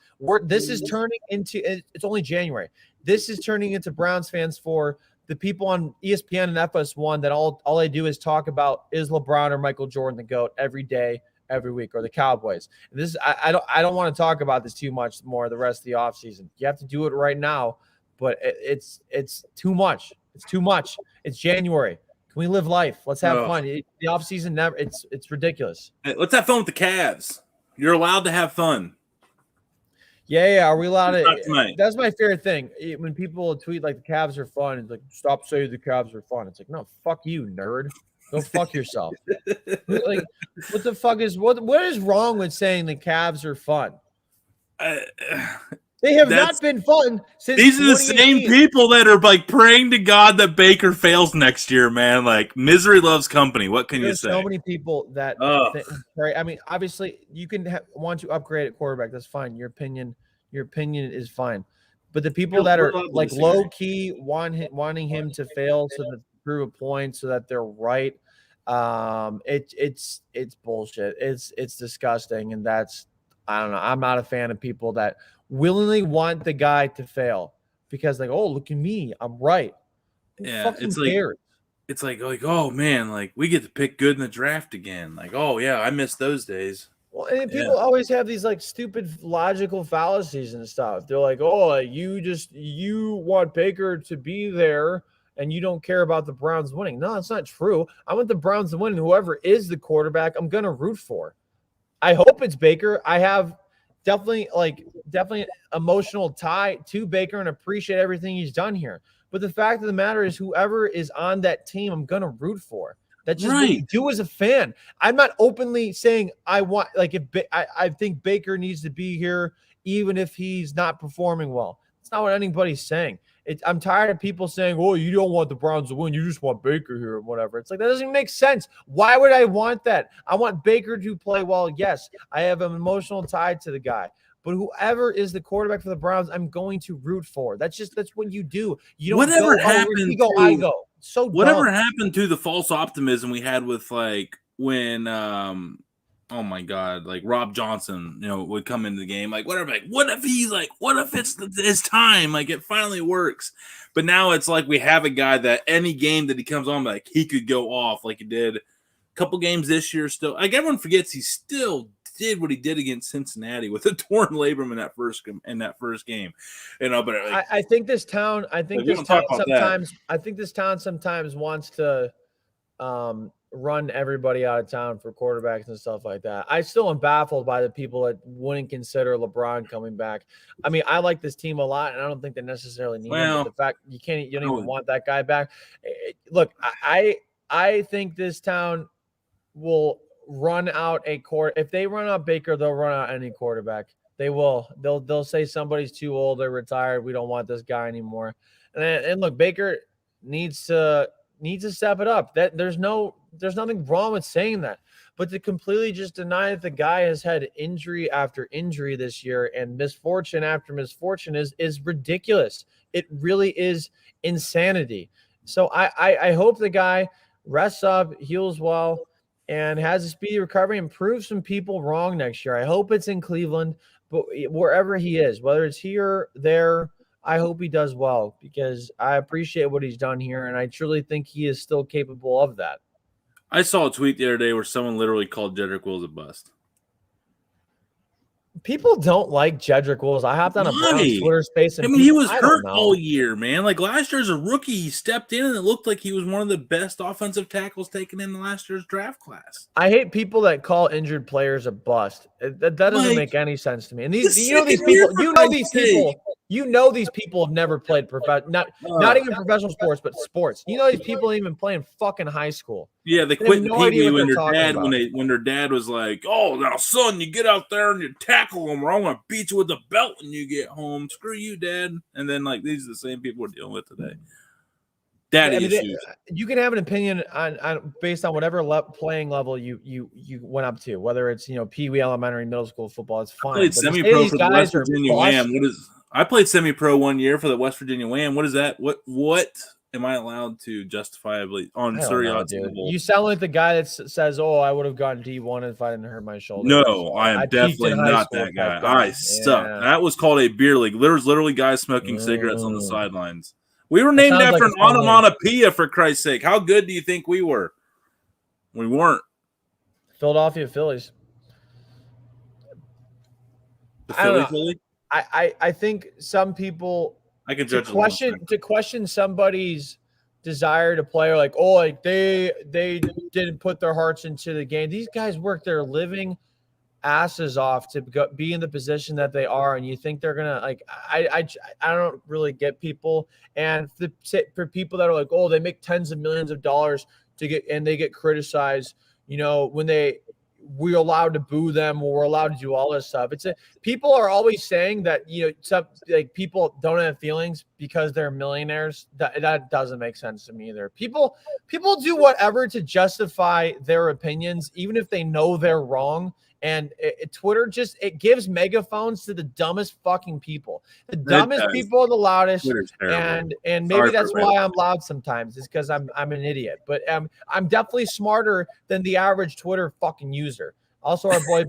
This is turning into, it's only January. This is turning into Browns fans for the people on ESPN and FS1 that all they do is talk about is LeBron or Michael Jordan the GOAT every day, every week, or the Cowboys. And this is, I don't want to talk about this too much more the rest of the offseason. You have to do it right now, but it's too much. It's too much. It's January. Can we live life? Let's have fun. The offseason never. It's ridiculous. Hey, let's have fun with the Cavs. You're allowed to have fun. Yeah. Are we allowed to? That's my favorite thing. When people tweet like the Cavs are fun, it's like, stop saying the Cavs are fun. It's like, no, fuck you, nerd. Go fuck yourself. Like, what the fuck is what is wrong with saying the Cavs are fun? They have not been fun since. These are the same people that are like praying to God that Baker fails next year, man. Like, misery loves company. What can you say? So many people that I mean, obviously, you can want to upgrade at quarterback. That's fine. Your opinion is fine. But the people that are like low key wanting him to fail so that prove a point so that they're right, it's bullshit. It's disgusting, and that's, I don't know. I'm not a fan of people that willingly want the guy to fail because like, oh, look at me, I'm right. Yeah, it's like, oh man, like we get to pick good in the draft again. Like, oh yeah, I miss those days. Well, and people always have these like stupid logical fallacies and stuff. They're like, oh, you want Baker to be there and you don't care about the Browns winning. No, that's not true. I want the Browns to win, and whoever is the quarterback, I'm gonna root for. I hope it's Baker. I have definitely emotional tie to Baker and appreciate everything he's done here. But the fact of the matter is, whoever is on that team, I'm gonna root for. That's just what you do as a fan. I'm not openly saying I want, like, I think Baker needs to be here even if he's not performing well. That's not what anybody's saying. I'm tired of people saying, oh, you don't want the Browns to win. You just want Baker here or whatever. It's like, that doesn't make sense. Why would I want that? I want Baker to play well. Yes, I have an emotional tie to the guy. But whoever is the quarterback for the Browns, I'm going to root for. That's what you do. You don't I go. So whatever happened to the false optimism we had with like when oh my God, like Rob Johnson, would come into the game. Like, whatever, like, what if it's his time? Like, it finally works. But now it's like we have a guy that any game that he comes on, like, he could go off like he did a couple games this year still. Like, everyone forgets he still did what he did against Cincinnati with a torn labrum in that first game. But like, I think this town sometimes wants to run everybody out of town for quarterbacks and stuff like that. I still am baffled by the people that wouldn't consider LeBron coming back. I mean, I like this team a lot, and I don't think they necessarily need him. But the fact you don't even want that guy back. Look, I think this town will run out a if they run out Baker, they'll run out any quarterback. They will. They'll say somebody's too old, they're retired, we don't want this guy anymore. And look, Baker needs to step it up. That there's nothing wrong with saying that. But to completely just deny that the guy has had injury after injury this year and misfortune after misfortune is ridiculous. It really is insanity. So I hope the guy rests up, heals well, and has a speedy recovery and proves some people wrong next year. I hope it's in Cleveland, but wherever he is, whether it's here, there, I hope he does well because I appreciate what he's done here, and I truly think he is still capable of that. I saw a tweet the other day where someone literally called Jedrick Wills a bust. People don't like Jedrick Wills. I hopped on a Browns Twitter space. And he was hurt all year, man. Like last year as a rookie, he stepped in and it looked like he was one of the best offensive tackles taken in the last year's draft class. I hate people that call injured players a bust. That doesn't make any sense to me. And these people have never played not even professional sports, but sports. You know these people ain't even playing fucking high school. Yeah, they quit when their dad was like, "Oh, now son, you get out there and you tackle them, or I'm gonna beat you with the belt when you get home." Screw you, Dad. And then like these are the same people we're dealing with today. Daddy issues. You can have an opinion on based on whatever playing level you went up to, whether it's Pee Wee, elementary, middle school football. It's fine. I played semi-pro for the West Virginia Wham. I played semi-pro 1 year for the West Virginia Wham. What is that? What am I allowed to justifiably on Surrey Yacht? You sound like the guy that says, "Oh, I would have gone D1 if I didn't hurt my shoulder." No, I am definitely not that guy. I suck. That was called a beer league. There's literally guys smoking cigarettes on the sidelines. We were named after an onomatopoeia, for Christ's sake. How good do you think we were? We weren't. Philadelphia Phillies. The Philly? I think some people I can judge to question somebody's desire to play, or like, oh, like they didn't put their hearts into the game. These guys work their living asses off to be in the position that they are, and you think they're gonna like? I don't really get people, and for people that are like, oh, they make tens of millions of dollars and they get criticized, when we're allowed to boo them, or we're allowed to do all this stuff. People are always saying that some like people don't have feelings because they're millionaires. That doesn't make sense to me either. People do whatever to justify their opinions, even if they know they're wrong. And Twitter it gives megaphones to the dumbest fucking people. The dumbest people are the loudest. And maybe that's why I'm loud sometimes, is because I'm an idiot. But I'm definitely smarter than the average Twitter fucking user. Also, our boy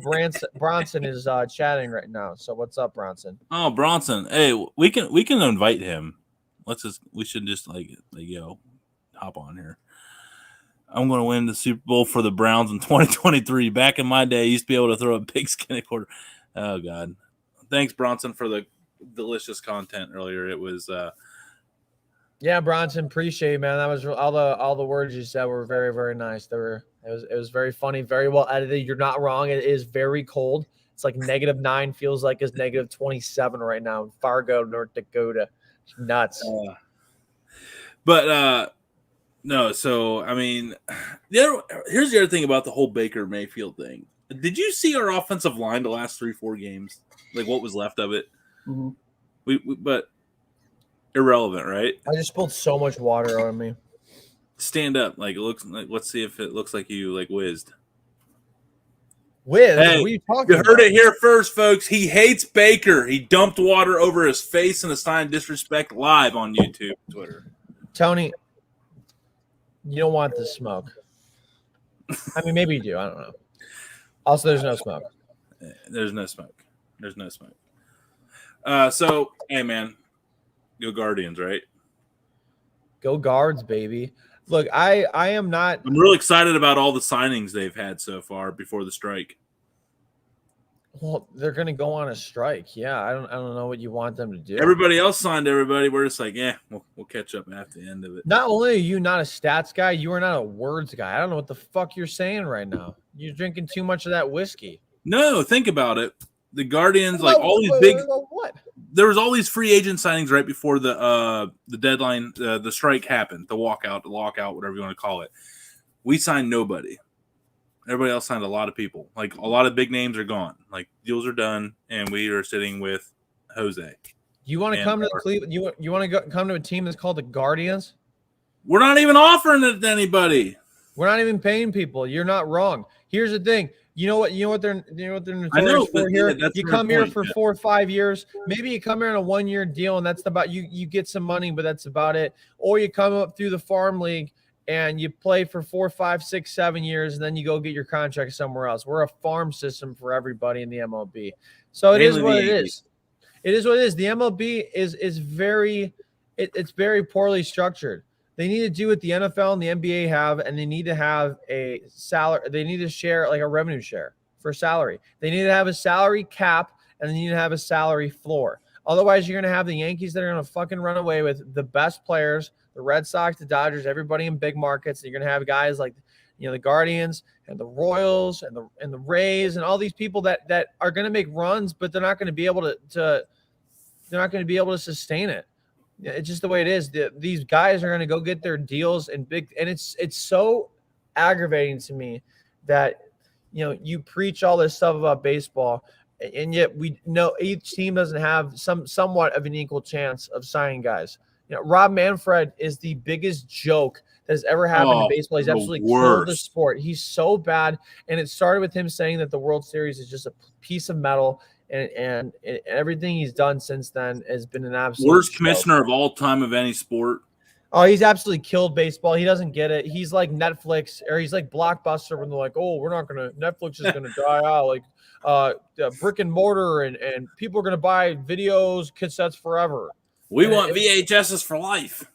Bronson is chatting right now. So what's up, Bronson? Oh, Bronson. Hey, we can invite him. We should just hop on here. I'm going to win the Super Bowl for the Browns in 2023. Back in my day, I used to be able to throw a pigskin at quarter. Oh, God. Thanks, Bronson, for the delicious content earlier. It was yeah, Bronson, appreciate it, man. That was all the words you said were very, very nice. It was very funny, very well edited. You're not wrong. It is very cold. It's like -9, feels like it's -27 right now in Fargo, North Dakota. It's nuts. No, so I mean, here's the other thing about the whole Baker Mayfield thing. Did you see our offensive line the last 3-4 games? Like what was left of it? Mm-hmm. But irrelevant, right? I just spilled so much water on me. Stand up, like it looks like. Let's see if it looks like you whizzed. Hey, what are you heard it here first, folks. He hates Baker. He dumped water over his face in a sign of disrespect live on YouTube, Twitter. Tony. You don't want the smoke. I mean, maybe you do. I don't know. Also, there's no smoke. There's no smoke. So, hey, man. Go Guardians, right? Go Guards, baby. Look, I am not. I'm really excited about all the signings they've had so far before the strike. Well, they're going to go on a strike. Yeah, I don't know what you want them to do. Everybody else signed everybody. We're just like, we'll catch up after the end of it. Not only are you not a stats guy, you are not a words guy. I don't know what the fuck you're saying right now. You're drinking too much of that whiskey. No, think about it. The Guardians, like all these big. What? There was all these free agent signings right before the deadline, the strike happened, the walkout, the lockout, whatever you want to call it. We signed nobody. Everybody else signed a lot of people. Like a lot of big names are gone. Like deals are done, and we are sitting with Jose. You want to come to Cleveland? You want to come to a team that's called the Guardians? We're not even offering it to anybody. We're not even paying people. You're not wrong. Here's the thing. You know what they're notorious for here? You come here for 4 or 5 years. Maybe you come here on a 1-year deal, and that's about you get some money, but that's about it. Or you come up through the farm league and you play for 4, 5, 6, 7 years, and then you go get your contract somewhere else. We're a farm system for everybody in the MLB. So it is what it is. It is what it is. The MLB is very it's very poorly structured. They need to do what the NFL and the NBA have, and they need to have a salary. They need to share like a revenue share for salary. They need to have a salary cap, and they need to have a salary floor. Otherwise, you're going to have the Yankees that are going to fucking run away with the best players, the Red Sox, the Dodgers, everybody in big markets. You're going to have guys like, the Guardians and the Royals and the Rays and all these people that are going to make runs, but they're not going to be able to sustain it. It's just the way it is. These guys are going to go get their deals and it's so aggravating to me that you preach all this stuff about baseball, and yet we know each team doesn't have somewhat of an equal chance of signing guys. Rob Manfred is the biggest joke that has ever happened in baseball. He's absolutely killed the sport. He's so bad, and it started with him saying that the World Series is just a piece of metal. And everything he's done since then has been an absolute worst joke. Commissioner of all time of any sport. Oh, he's absolutely killed baseball. He doesn't get it. He's like Netflix, or he's like Blockbuster when they're like, oh, Netflix is gonna die out, like brick and mortar, and people are gonna buy videos, cassettes forever. We want VHSs for life.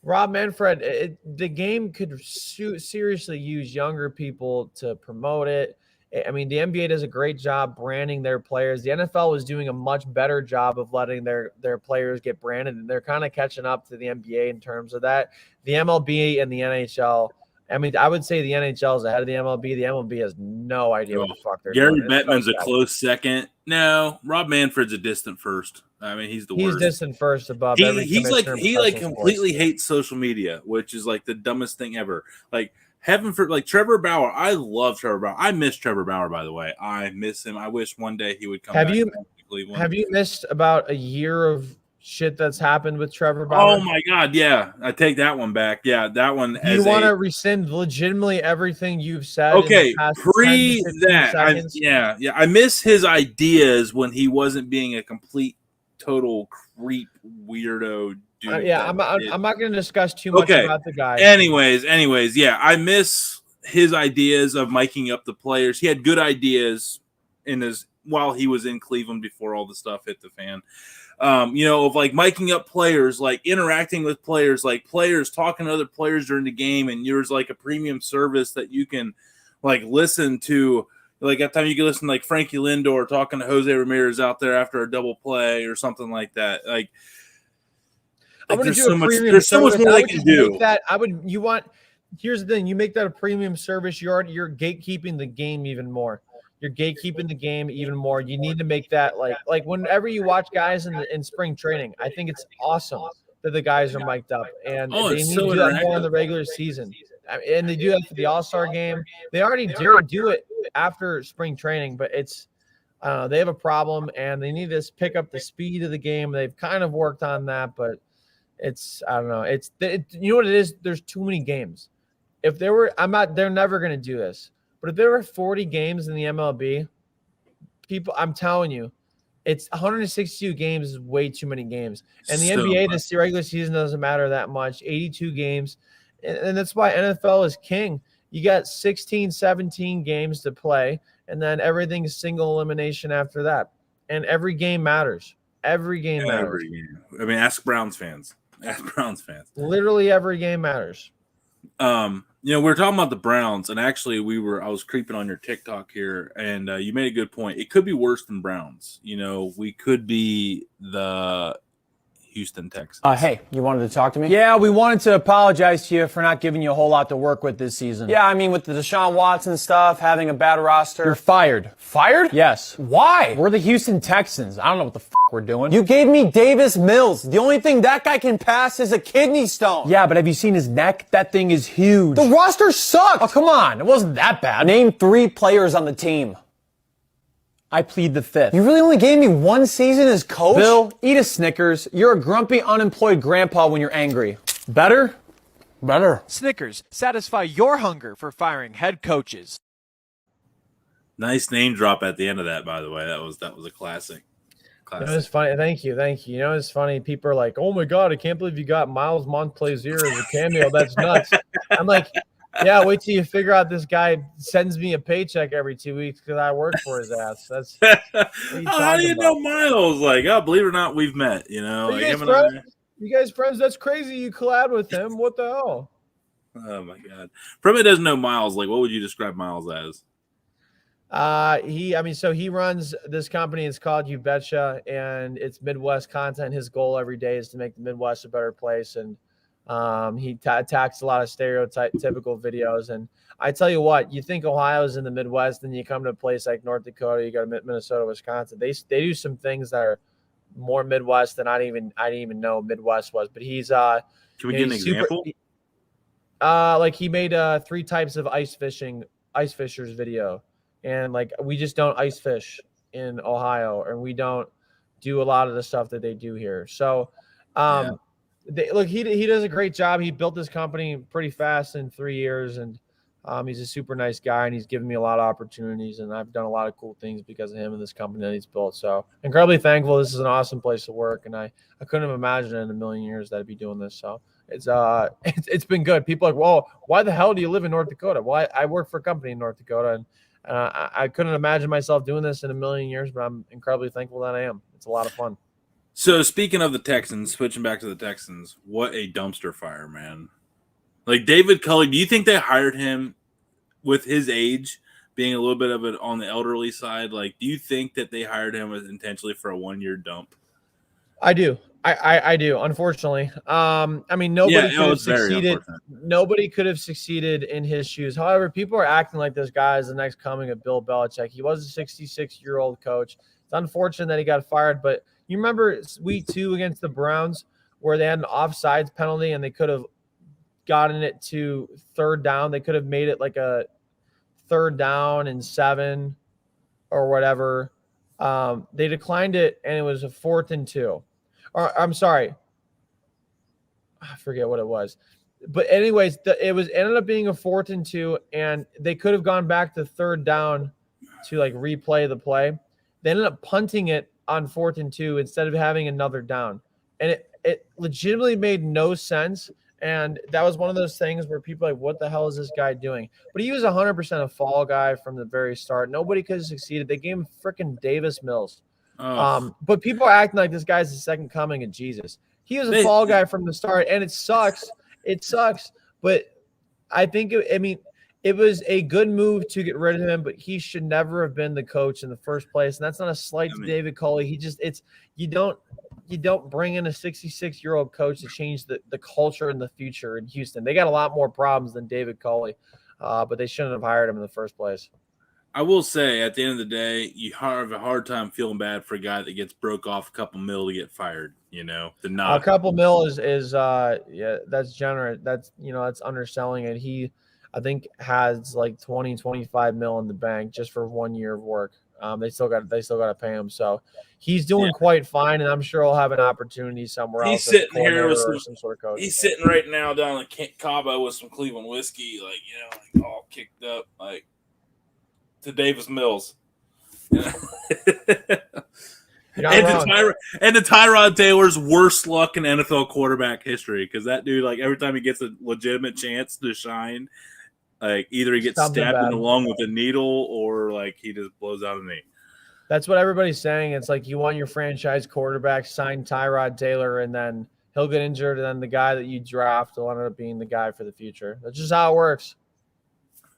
Rob Manfred, the game could seriously use younger people to promote it. I mean, the NBA does a great job branding their players. The NFL is doing a much better job of letting their players get branded, and they're kind of catching up to the NBA in terms of that. The MLB and the NHL, I mean, I would say the NHL is ahead of the MLB. The MLB has no idea what the fuck they're doing. Gary Bettman's a close second. No, Rob Manfred's a distant first. I mean, he's the worst. He's distant first above every commissioner. He completely hates social media, which is like the dumbest thing ever. Like, heaven for Trevor Bauer. I love Trevor Bauer. I miss Trevor Bauer, by the way. I miss him. I wish one day he would come back to Cleveland. Have you missed about a year of shit that's happened with Trevor Bauer? Oh my God, yeah. I take that one back. Yeah, that one. You want to rescind legitimately everything you've said? Okay, in the past pre 10 to that. Yeah. I miss his ideas when he wasn't being a complete, total creep, weirdo. I'm not going to discuss too much about the guy. Anyways, yeah, I miss his ideas of miking up the players. He had good ideas while he was in Cleveland before all the stuff hit the fan. Of like miking up players, like interacting with players, like players talking to other players during the game, and there's like a premium service that you can like listen to. Like at time you can listen to like Frankie Lindor talking to Jose Ramirez out there after a double play or something like that. There's so much more they can do. Here's the thing: you make that a premium service, you're gatekeeping the game even more. You're gatekeeping the game even more. You need to make that like whenever you watch guys in spring training, I think it's awesome that the guys are mic'd up, and they need to do that more in the regular season. And they do that for the All-Star game. They already do it after spring training, but it's they have a problem, and they need to pick up the speed of the game. They've kind of worked on that, but I don't know. You know what it is? There's too many games. If there were, they're never going to do this. But if there were 40 games in the MLB, I'm telling you, it's 162 games is way too many games. And the NBA, this regular season doesn't matter that much. 82 games. And that's why NFL is king. You got 16, 17 games to play, and then everything is single elimination after that. And every game matters. Every game matters. I mean, ask Browns fans. Browns fans. Literally every game matters. We were talking about the Browns, and actually, I was creeping on your TikTok here, and you made a good point. It could be worse than Browns. We could be the Houston Texans. Hey, you wanted to talk to me? Yeah, we wanted to apologize to you for not giving you a whole lot to work with this season. Yeah, I mean, with the Deshaun Watson stuff, having a bad roster. You're fired. Fired? Yes. Why? We're the Houston Texans. I don't know what the we're doing. You gave me Davis Mills. The only thing that guy can pass is a kidney stone. Yeah, but have you seen his neck? That thing is huge. The roster sucked. Oh, come on. It wasn't that bad. Name 3 players on the team. I plead the fifth. You really only gave me 1 season as coach? Bill, eat a Snickers. You're a grumpy, unemployed grandpa when you're angry. Better? Better. Snickers, satisfy your hunger for firing head coaches. Nice name drop at the end of that, by the way. That was a classic. It's funny. Thank you. It's funny. People are like, "Oh my God, I can't believe you got Miles Montplaisir as a cameo. That's nuts." I'm like, "Yeah, wait till you figure out this guy sends me a paycheck every 2 weeks because I work for his ass." That's how do you know Miles? Like, believe it or not, we've met. You guys friends? That's crazy. You collab with him. What the hell? Oh my God. Probably doesn't know Miles. Like, what would you describe Miles as? He runs this company. It's called You Betcha, and it's Midwest content. His goal every day is to make the Midwest a better place, and he attacks a lot of typical videos. And I tell you what, you think Ohio's in the Midwest, and you come to a place like North Dakota, you go to Minnesota, Wisconsin. They do some things that are more Midwest than I didn't even know Midwest was. But he's can we get an example? Like he made 3 types of ice fishers video. And like we just don't ice fish in Ohio, and we don't do a lot of the stuff that they do here. So, he does a great job. He built this company pretty fast in 3 years, and he's a super nice guy, and he's given me a lot of opportunities, and I've done a lot of cool things because of him and this company that he's built. So, incredibly thankful. This is an awesome place to work, and I couldn't have imagined in a million years that I'd be doing this. So. It's been good. People are like, well, why the hell do you live in North Dakota? Well, I work for a company in North Dakota, and I couldn't imagine myself doing this in a million years, but I'm incredibly thankful that I am. It's a lot of fun. So speaking of the Texans, switching back to the Texans, what a dumpster fire, man. Like David Culley, do you think they hired him with his age being a little bit of it on the elderly side? Like, do you think that they hired him intentionally for a 1-year dump? I do. I do, unfortunately. Nobody could have succeeded. Nobody could have succeeded in his shoes. However, people are acting like this guy is the next coming of Bill Belichick. He was a 66-year-old coach. It's unfortunate that he got fired, but you remember week 2 against the Browns where they had an offsides penalty and they could have gotten it to 3rd down. They could have made it like a 3rd down and 7 or whatever. They declined it, and it was a 4th and 2. Or, I'm sorry. I forget what it was. But anyways, it ended up being a 4th and 2, and they could have gone back to 3rd down to like replay the play. They ended up punting it on 4th and 2 instead of having another down. And it legitimately made no sense. And that was one of those things where people are like, what the hell is this guy doing? But he was 100% a fall guy from the very start. Nobody could have succeeded. They gave him freaking Davis Mills. But people are acting like this guy's the second coming of Jesus. He was a fall guy from the start, and it sucks. It sucks. But I think, it was a good move to get rid of him, but he should never have been the coach in the first place. And that's not a slight to David Culley. You don't bring in a 66-year-old coach to change the culture in the future in Houston. They got a lot more problems than David Culley, but they shouldn't have hired him in the first place. I will say, at the end of the day, you have a hard time feeling bad for a guy that gets broke off a couple mil to get fired. A couple mil is that's generous. That's underselling it. He, I think, has like 20-25 mil in the bank just for 1 year of work. They still got to pay him, so he's doing quite fine, and I'm sure he'll have an opportunity somewhere else. He's sitting here with some sort of coach. He's sitting right now down in Cabo with some Cleveland whiskey, like all kicked up, like to Davis Mills. And to Tyrod Taylor's worst luck in NFL quarterback history, because that dude, like every time he gets a legitimate chance to shine, like either he gets stabbed in the lung with a needle or like he just blows out a knee. That's what everybody's saying. It's like you want your franchise quarterback, sign Tyrod Taylor, and then he'll get injured, and then the guy that you draft will end up being the guy for the future. That's just how it works.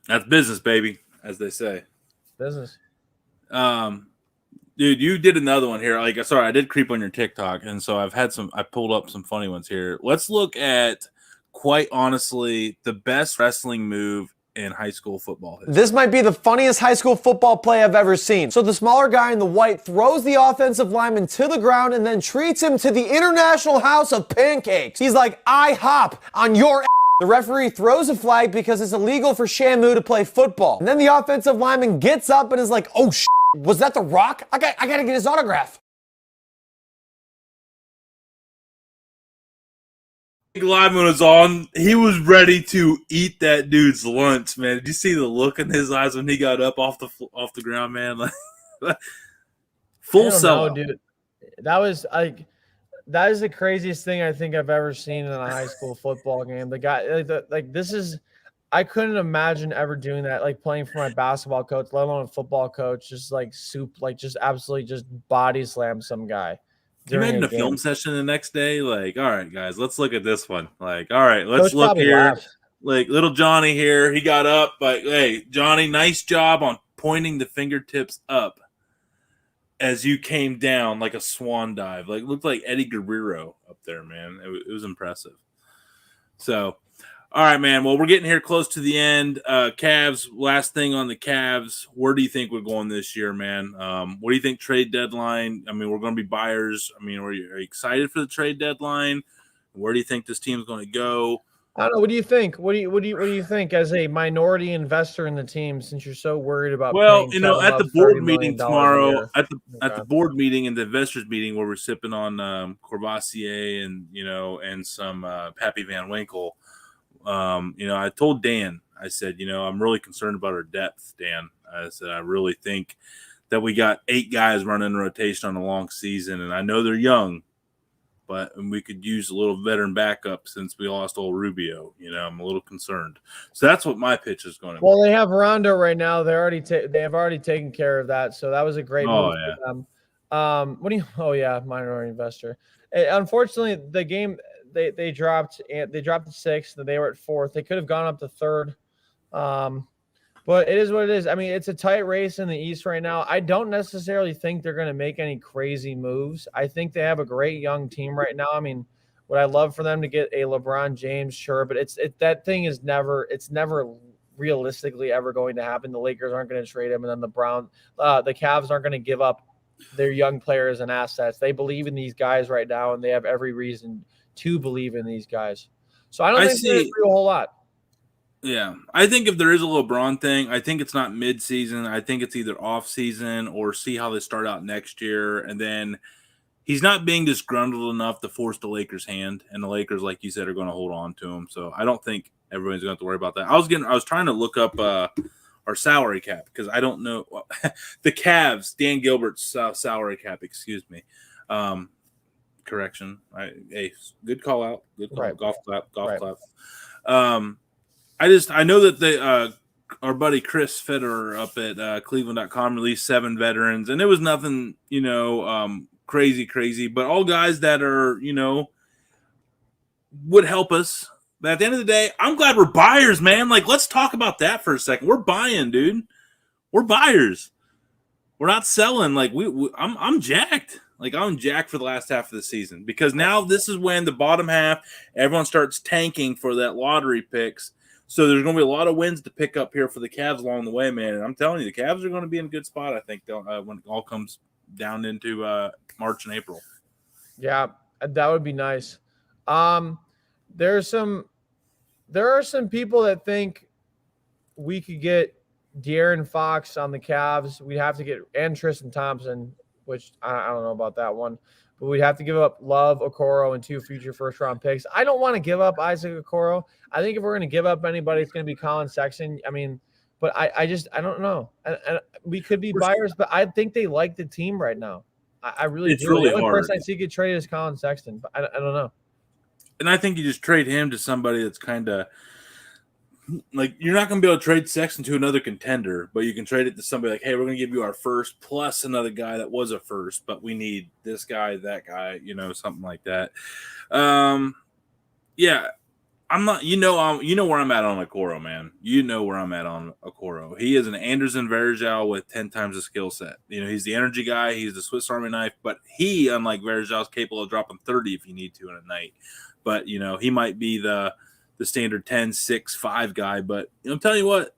That's business, baby, as they say. Business. Dude, you did another one here. Like, sorry, I did creep on your TikTok, and so I pulled up some funny ones here. Let's look at, quite honestly, the best wrestling move in high school football history. This might be the funniest high school football play I've ever seen. So the smaller guy in the white throws the offensive lineman to the ground and then treats him to the International House of Pancakes. He's like, I hop on your ass. The referee throws a flag because it's illegal for Shamu to play football. And then the offensive lineman gets up and is like, oh, was that The Rock? I gotta get his autograph. Lineman was on. He was ready to eat that dude's lunch, man. Did you see the look in his eyes when he got up off the ground, man? Like, full sell, dude. That is the craziest thing I think I've ever seen in a high school football game. The guy, this is, I couldn't imagine ever doing that, like playing for my basketball coach, let alone a football coach, just just absolutely just body slam some guy. Can you imagine a film session the next day? Like, all right, guys, let's look at this one. Like, all right, let's look here. Laughed. Like, little Johnny here, he got up. Like, hey, Johnny, nice job on pointing the fingertips up as you came down like a swan dive. Like, looked like Eddie Guerrero up there, man. It was impressive. So, all right, man. Well, we're getting here close to the end. Cavs, last thing on the Cavs. Where do you think we're going this year, man? What do you think trade deadline? I mean, we're going to be buyers. I mean, are you excited for the trade deadline? Where do you think this team's going to go? I don't know. What do you think? What do you think as a minority investor in the team, since you're so worried about? Well, at the board meeting tomorrow, at the board meeting and the investors meeting where we're sipping on Courvoisier and some Pappy Van Winkle. I told Dan, I said, I'm really concerned about our depth, Dan. I said, I really think that we got 8 guys running rotation on a long season, and I know they're young, but we could use a little veteran backup since we lost old Rubio. I'm a little concerned. So that's what my pitch is going to be. Well, they have Rondo right now. They have already taken care of that. So that was a great move for them. Minority investor. Unfortunately, the game – They dropped to 6th, and they were at 4th. They could have gone up to 3rd. But it is what it is. I mean, it's a tight race in the East right now. I don't necessarily think they're going to make any crazy moves. I think they have a great young team right now. I mean, would I love for them to get a LeBron James? Sure, but that thing is never realistically ever going to happen. The Lakers aren't going to trade him, and then the Cavs aren't going to give up their young players and assets. They believe in these guys right now, and they have every reason to believe in these guys. So I don't think they're going to do a whole lot. Yeah. I think if there is a LeBron thing, I think it's not mid-season. I think it's either off-season or see how they start out next year. And then he's not being disgruntled enough to force the Lakers' hand. And the Lakers, like you said, are going to hold on to him. So I don't think everyone's going to have to worry about that. I was trying to look up our salary cap because I don't know. The Cavs, Dan Gilbert's salary cap, excuse me. Correction. Hey, good call out. Good call. Right. Golf clap. I know that our buddy Chris Federer up at Cleveland.com released 7 veterans, and it was nothing, crazy, but all guys that are, would help us. But at the end of the day, I'm glad we're buyers, man. Like, let's talk about that for a second. We're buying, dude. We're buyers. We're not selling. Like, I'm jacked. Like, I'm jacked for the last half of the season because now this is when the bottom half, everyone starts tanking for that lottery picks. So there's going to be a lot of wins to pick up here for the Cavs along the way, man. And I'm telling you, the Cavs are going to be in a good spot, I think, when it all comes down into March and April. Yeah, that would be nice. There are some people that think we could get De'Aaron Fox on the Cavs. We'd have to get and Tristan Thompson, which I don't know about that one. But we'd have to give up Love, Okoro, and 2 future first-round picks. I don't want to give up Isaac Okoro. I think if we're going to give up anybody, it's going to be Colin Sexton. I mean, but I don't know. And we could be buyers, but I think they like the team right now. I really it's do. Really the only hard. person I see get traded is Colin Sexton, but I don't know. And I think you just trade him to somebody that's kind of like you're not going to be able to trade Sexton to another contender, but you can trade it to somebody like, hey, we're going to give you our first plus another guy that was a first, but we need this guy, that guy, something like that. Yeah, I'm not. You know where I'm at on Okoro, man. You know where I'm at on Okoro. He is an Anderson Varejao with 10 times the skill set. He's the energy guy. He's the Swiss Army knife, but he, unlike Varejao, is capable of dropping 30 if you need to in a night. But he might be the standard 10, 6, 5 guy. But I'm telling you what,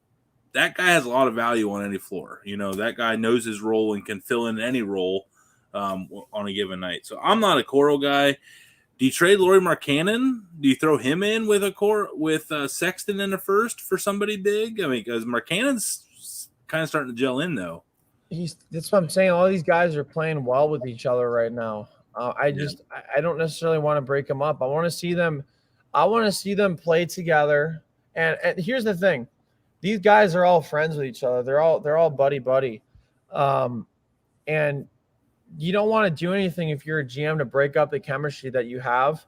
that guy has a lot of value on any floor. That guy knows his role and can fill in any role on a given night. So I'm not a Okoro guy. Do you trade Lauri Markkanen? Do you throw him in with Sexton in the first for somebody big? I mean, because Markkanen's kind of starting to gel in, though. That's what I'm saying. All these guys are playing well with each other right now. I don't necessarily want to break them up. I want to see them. I want to see them play together. And here's the thing: these guys are all friends with each other. They're all buddy. And you don't want to do anything if you're a GM to break up the chemistry that you have.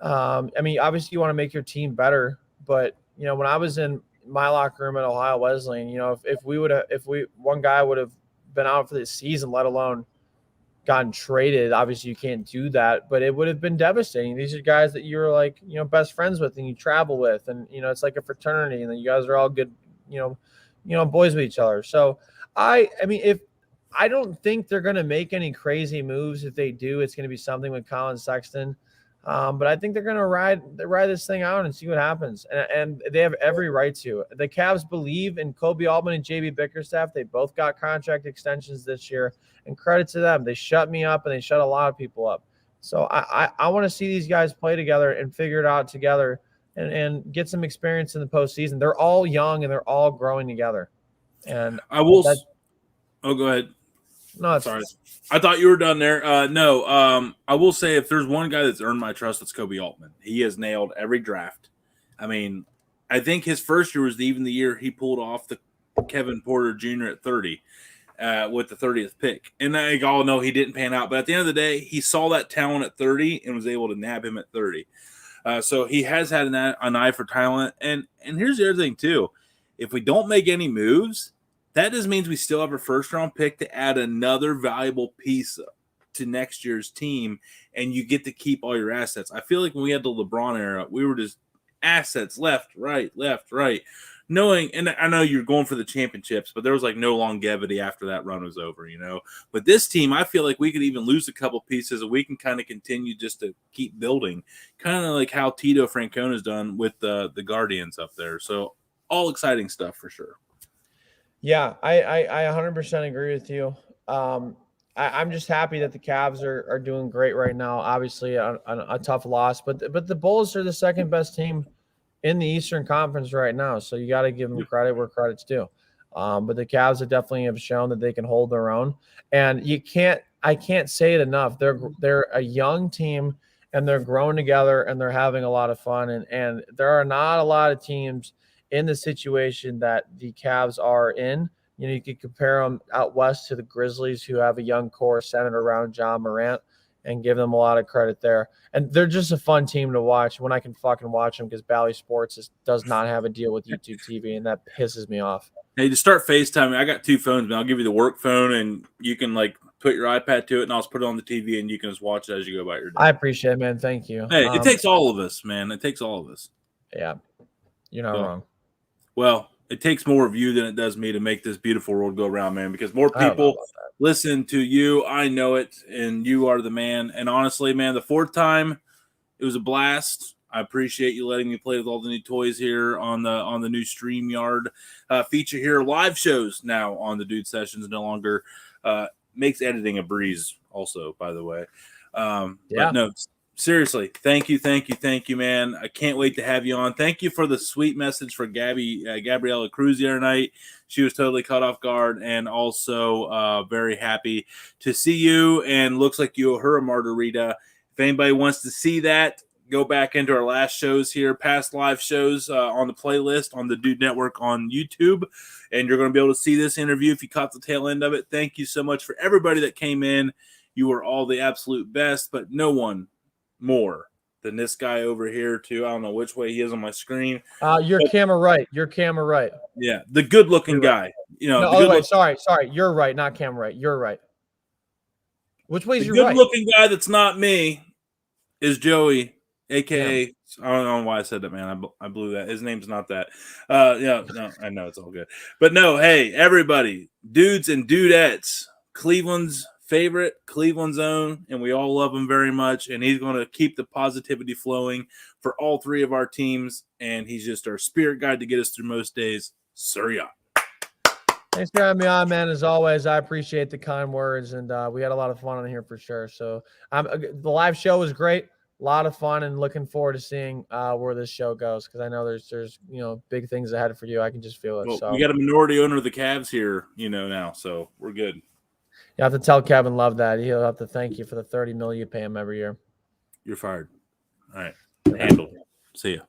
I mean, obviously you want to make your team better, but when I was in my locker room at Ohio Wesleyan, if one guy would have been out for the season, let alone gotten traded, obviously you can't do that, but it would have been devastating. These are guys that you're like, best friends with and you travel with, and it's like a fraternity, and then you guys are all good, boys with each other. So I mean, I don't think they're going to make any crazy moves. If they do, it's going to be something with Colin Sexton. But I think they're going to ride this thing out and see what happens. And they have every right to. The Cavs believe in Kobe Altman and JB Bickerstaff. They both got contract extensions this year, and credit to them. They shut me up and they shut a lot of people up. So I want to see these guys play together and figure it out together and get some experience in the postseason. They're all young and they're all growing together. And I will. Go ahead. No, sorry. I thought you were done there. No, I will say if there's one guy that's earned my trust, it's Kobe Altman. He has nailed every draft. I mean, I think his first year was even the year he pulled off the Kevin Porter Jr. at 30 with the 30th pick. And I all know he didn't pan out. But at the end of the day, he saw that talent at 30 and was able to nab him at 30. So he has had an eye for talent. And here's the other thing, too. If we don't make any moves, that just means we still have a first-round pick to add another valuable piece to next year's team, and you get to keep all your assets. I feel like when we had the LeBron era, we were just assets left, right, knowing, and I know you're going for the championships, but there was like no longevity after that run was over, But this team, I feel like we could even lose a couple pieces, and we can kind of continue just to keep building, kind of like how Tito Francona's done with the Guardians up there. So all exciting stuff for sure. Yeah, I 100% agree with you. I'm just happy that the Cavs are doing great right now. Obviously, a tough loss, but the Bulls are the second best team in the Eastern Conference right now. So you got to give them credit where credit's due. But the Cavs definitely have shown that they can hold their own. And I can't say it enough. They're a young team, and they're growing together, and they're having a lot of fun. And there are not a lot of teams in the situation that the Cavs are in. You could compare them out west to the Grizzlies, who have a young core centered around John Morant, and give them a lot of credit there. And they're just a fun team to watch when I can fucking watch them, because Bally Sports does not have a deal with YouTube TV, and that pisses me off. Hey, to start FaceTime, I got 2 phones, man. I'll give you the work phone, and you can put your iPad to it, and I'll just put it on the TV, and you can just watch it as you go about your day. I appreciate it, man. Thank you. Hey, it takes all of us, man. It takes all of us. Yeah, you're not wrong. Well, it takes more of you than it does me to make this beautiful world go around, man, because more people listen to you. I know it, and you are the man. And honestly, man, the 4th time, it was a blast. I appreciate you letting me play with all the new toys here on the new StreamYard feature here. Live shows now on the Dude Sessions no longer makes editing a breeze also, by the way. But no, seriously, thank you, man. I can't wait to have you on. Thank you for the sweet message for Gabriella Cruz the other night. She was totally caught off guard, and also very happy to see you, and looks like you owe her a margarita. If anybody wants to see that, go back into our last shows here, past live shows on the playlist on the Dude Network on YouTube, and you're going to be able to see this interview if you caught the tail end of it. Thank you so much for everybody that came in. You were all the absolute best, but no one more than this guy over here too. I don't know which way he is on my screen. Your camera right. Your camera right. Yeah, the good-looking guy. You know, No, the other way. Sorry. You're right, not camera right. You're right. Which way is your right? Good-looking guy that's not me is Joey, aka I don't know why I said that, man. I blew that. His name's not that. Yeah, no, I know it's all good, but no. Hey, everybody, dudes and dudettes, Cleveland's favorite, Cleveland's own, and we all love him very much. And he's going to keep the positivity flowing for all three of our teams. And he's just our spirit guide to get us through most days. Sir Yacht. Thanks for having me on, man. As always, I appreciate the kind words, and we had a lot of fun on here for sure. So the live show was great, a lot of fun, and looking forward to seeing where this show goes, because I know there's big things ahead for you. I can just feel it. Well, so we got a minority owner of the Cavs here, now, so we're good. You have to tell Kevin Love that. He'll have to thank you for the $30 million you pay him every year. You're fired. All right, handle. See ya.